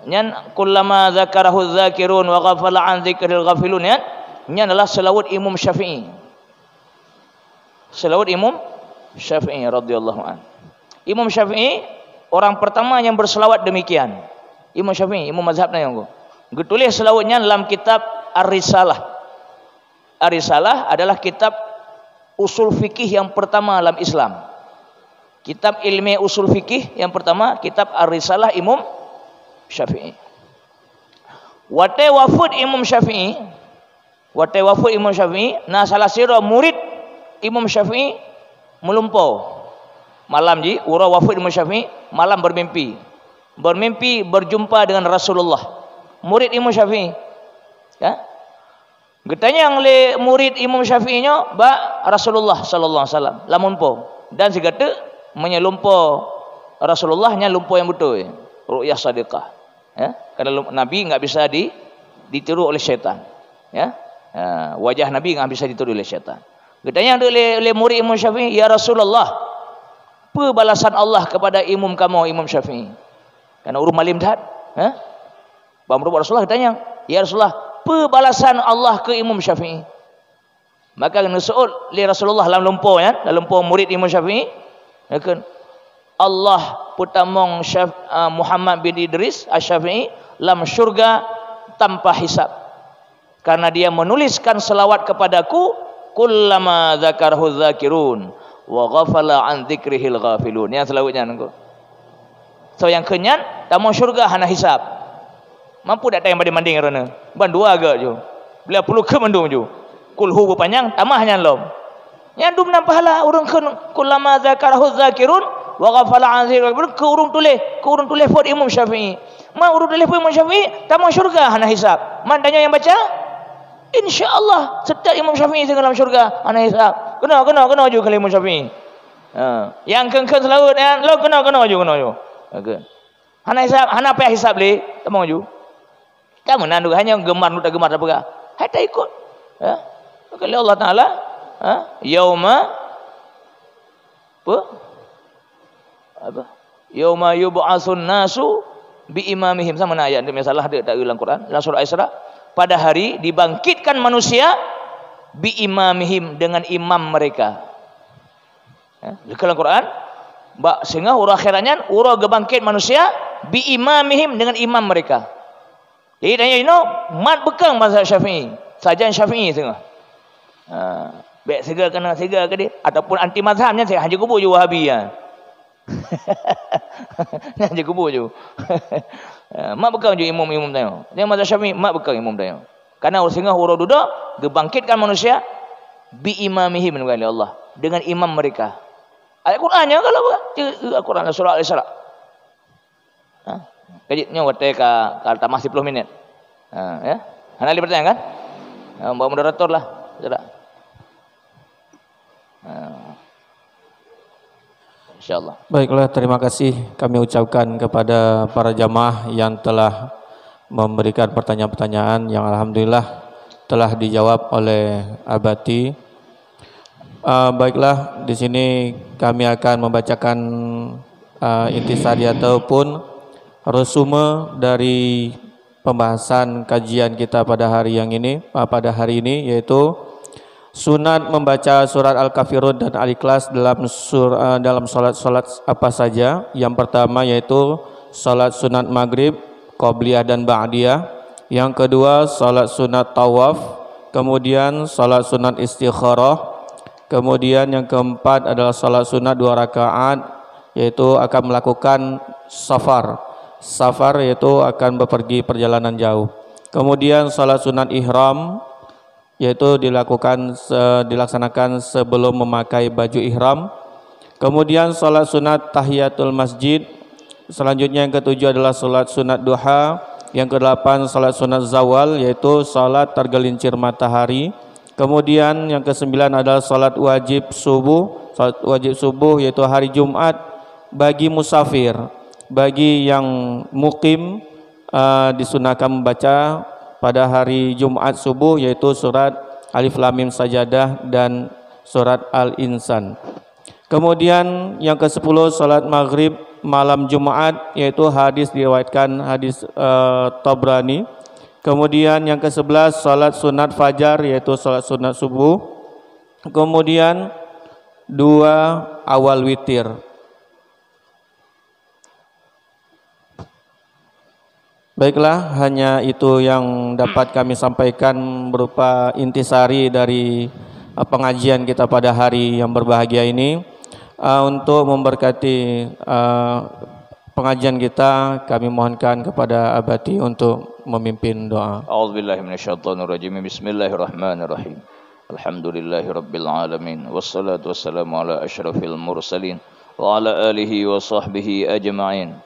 nyan kullama zakarahu dzakirun wa ghafala an dzikril ghafilun, nyan adalah selawat Imam Syafi'i. Selawat Imam Syafi'i radhiyallahu an. Imam Syafi'i orang pertama yang berselawat demikian. Imam Syafi'i, imam mazhabnya yang tulis selawatnya dalam kitab Ar-Risalah. Ar-Risalah adalah kitab usul fikih yang pertama dalam Islam. Kitab ilmi usul fikih yang pertama, kitab Ar-Risalah Imam Syafi'i. Wate wafud Imam Syafi'i, nah salah sira murid Imam Syafi'i melumpau. Malam ji, ura wafud Imam Syafi'i, malam bermimpi berjumpa dengan Rasulullah. Murid Imam Syafi'i. Ya. Getanya oleh murid Imam Syafi'inya ba Rasulullah sallallahu alaihi wasallam lamun po, dan sigata menyelumpo Rasulullahnya lumpo yang betul, ru'yah shadiqah. Ya, karena Nabi enggak bisa ditiru oleh syaitan. Ya. Wajah Nabi enggak bisa ditiru oleh syaitan. Getanya oleh murid Imam Syafi'i, ya Rasulullah, apa balasan Allah kepada imam kamu Imam Syafi'i? Karena urus malim dah. Ha? Bamru Rasulullah ditanya, ya Rasulullah, apa balasan Allah ke Imam Syafi'i? Maka nusul li Rasulullah dalam lumpur murid Imam Syafi'i, kan Allah putamong Muhammad bin Idris Asy-Syafi'i dalam syurga tanpa hisab, karena dia menuliskan selawat kepadaku, kullama zakarahu dzakirun wa ghafala an dzikrihil ghafilun. Yang selawatnya nengko. So yang kenyan tamu syurga hana hisab. Mampu tak tayang banding kerana ban dua agak je. Bila perlu ke mandum je. Kulhu berpanjang tamahnya lom. Yang dum nam pahala urang ke kullama zakarahu dzakirun wa ghafala an dzikrihil ke urang tulis buat Imam Syafi'i. Ma urang tulis buat Imam Syafi'i tamu syurga hana hisab. Man tanya yang baca, insyaallah setiap Imam Syafi'i dalam syurga hana hisab. Kena je kalau Imam Syafi'i. Yang kengken selawat yang lo kena je. Okey. Hana hisab, hana apa hisab le? Tamu je. Kamu nandu hanya gemar tak apa? Hai tak ikut. Ya. Kalau Allah Taala, yauma apa? Yauma yub'atsun nasu bi imamihim, sama ayat ini masalah dia tak ulang Quran dalam surah Isra. Pada hari dibangkitkan manusia bi imamihim dengan imam mereka. Ya, dalam Quran sehingga urang akhiratnya urang gebangkit manusia bi imamihim dengan imam mereka. Jadi tanya mat bekang mazhab Syafi'i, sajan Syafi'i tengah. Baik segar kena segar ke dia ataupun anti mazhabnya saya haji kubur je Wahabi ya. Haji kubur je. Mak bekal je imam-imam tanya. Dia mazhab Syafi'i mak bekal imam tanya. Karena sehingga huruf duduk dibangkitkan manusia bi imamihim oleh Allah dengan imam mereka. Ayat Qurannya kalau Al-Quran surah Al-Isra. Kajitnya waktu kata masih 10 minit. Ya. Hanali bertanya kan? Bawa moderator lah. Tidak. InsyaAllah. Baiklah, terima kasih kami ucapkan kepada para jamaah yang telah memberikan pertanyaan-pertanyaan yang alhamdulillah telah dijawab oleh Abati. Baiklah, di sini kami akan membacakan intisari ataupun resume dari pembahasan kajian kita pada hari ini, yaitu sunat membaca surat Al-Kafirun dan Al-Ikhlas dalam salat apa saja. Yang pertama yaitu salat sunat maghrib, qobliyah dan ba'diyah. Yang kedua salat sunat tawaf, kemudian salat sunat istikharah. Kemudian yang keempat adalah salat sunat 2 rakaat, yaitu akan melakukan safar. Safar yaitu akan bepergi perjalanan jauh. Kemudian salat sunat ihram, yaitu dilaksanakan sebelum memakai baju ihram. Kemudian salat sunat tahiyatul masjid. Selanjutnya yang ketujuh adalah salat sunat duha. Yang kedelapan salat sunat zawal, yaitu salat tergelincir matahari. Kemudian yang kesembilan adalah salat wajib subuh. Salat wajib subuh yaitu hari Jumat bagi musafir. Bagi yang mukim disunahkan membaca pada hari Jumat subuh yaitu surat Alif Lam Mim Sajadah dan surat Al-Insan. Kemudian yang ke-10 salat maghrib malam Jumat, yaitu hadis diriwayatkan hadis Tabrani. Kemudian yang ke-11 salat sunat fajar, yaitu salat sunat subuh. Kemudian 2 awal witir. Baiklah, hanya itu yang dapat kami sampaikan berupa intisari dari pengajian kita pada hari yang berbahagia ini. Untuk memberkati pengajian kita, kami mohonkan kepada Abati untuk memimpin doa. A'udzubillahi minasyaitonirrajim. Bismillahirrahmanirrahim. Alhamdulillahirabbil alamin. Wassalatu wassalamu ala asyrafil mursalin wa ala alihi wa sahbihi ajma'in.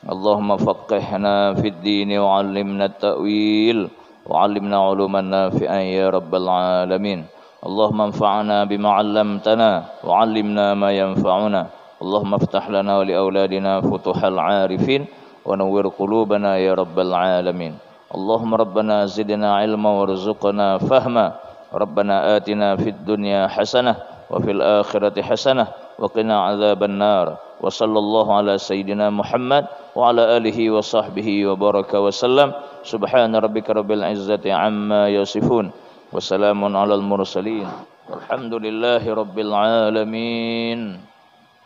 Allahumma faqqihna fid din wa 'allimna at-ta'wil wa 'allimna 'uluman nafi'an ya rabbal alamin. Allahumma anfa'na bima 'allamtana wa 'allimna ma yanfa'una. Allahumma iftah lana wa li auladina futuhal 'arifin wa nawwir qulubana ya rabbal alamin. Allahumma rabbana zidna 'ilma warzuqna fahma. Rabbana atina fid dunya hasanah wa fil akhirati hasanah wa qina 'adzaban nar. Wa sallallahu ala sayyidina Muhammad wa ala alihi wa sahbihi wa baraka wa sallam. Subhana rabbika rabbil izzati amma yasifun. Wassalamun alal mursalin. Alhamdulillahi rabbil alamin.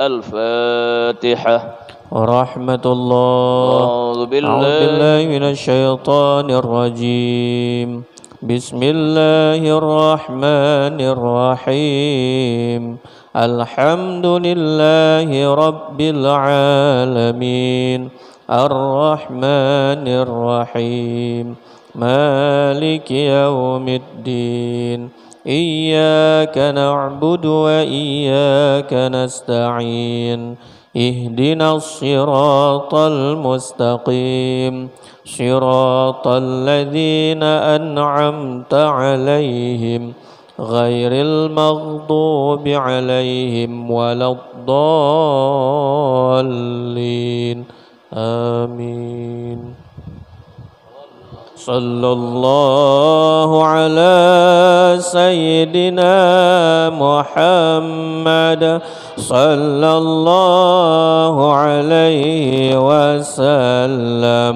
Al-Fatihah. Rahmatullah. A'udzu billahi minasy syaithanir rajim. Bismillahirrahmanirrahim. Alhamdulillahi rabbil alamin. Ar-Rahmanir Rahim. مالك يوم الدين إياك نعبد وإياك نستعين اهدنا الصراط المستقيم صراط الذين أنعمت عليهم غير المغضوب عليهم ولا الضالين آمين. صلى الله على سيدنا محمد صلى الله عليه وسلم.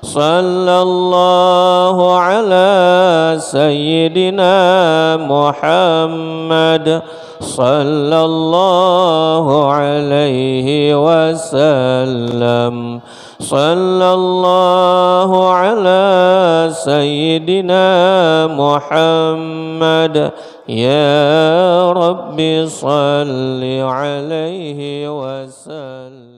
sallallahu ala sayyidina Muhammad sallallahu alaihi wasallam sallallahu ala sayyidina Muhammad ya Rabbi salli alaihi wasallam.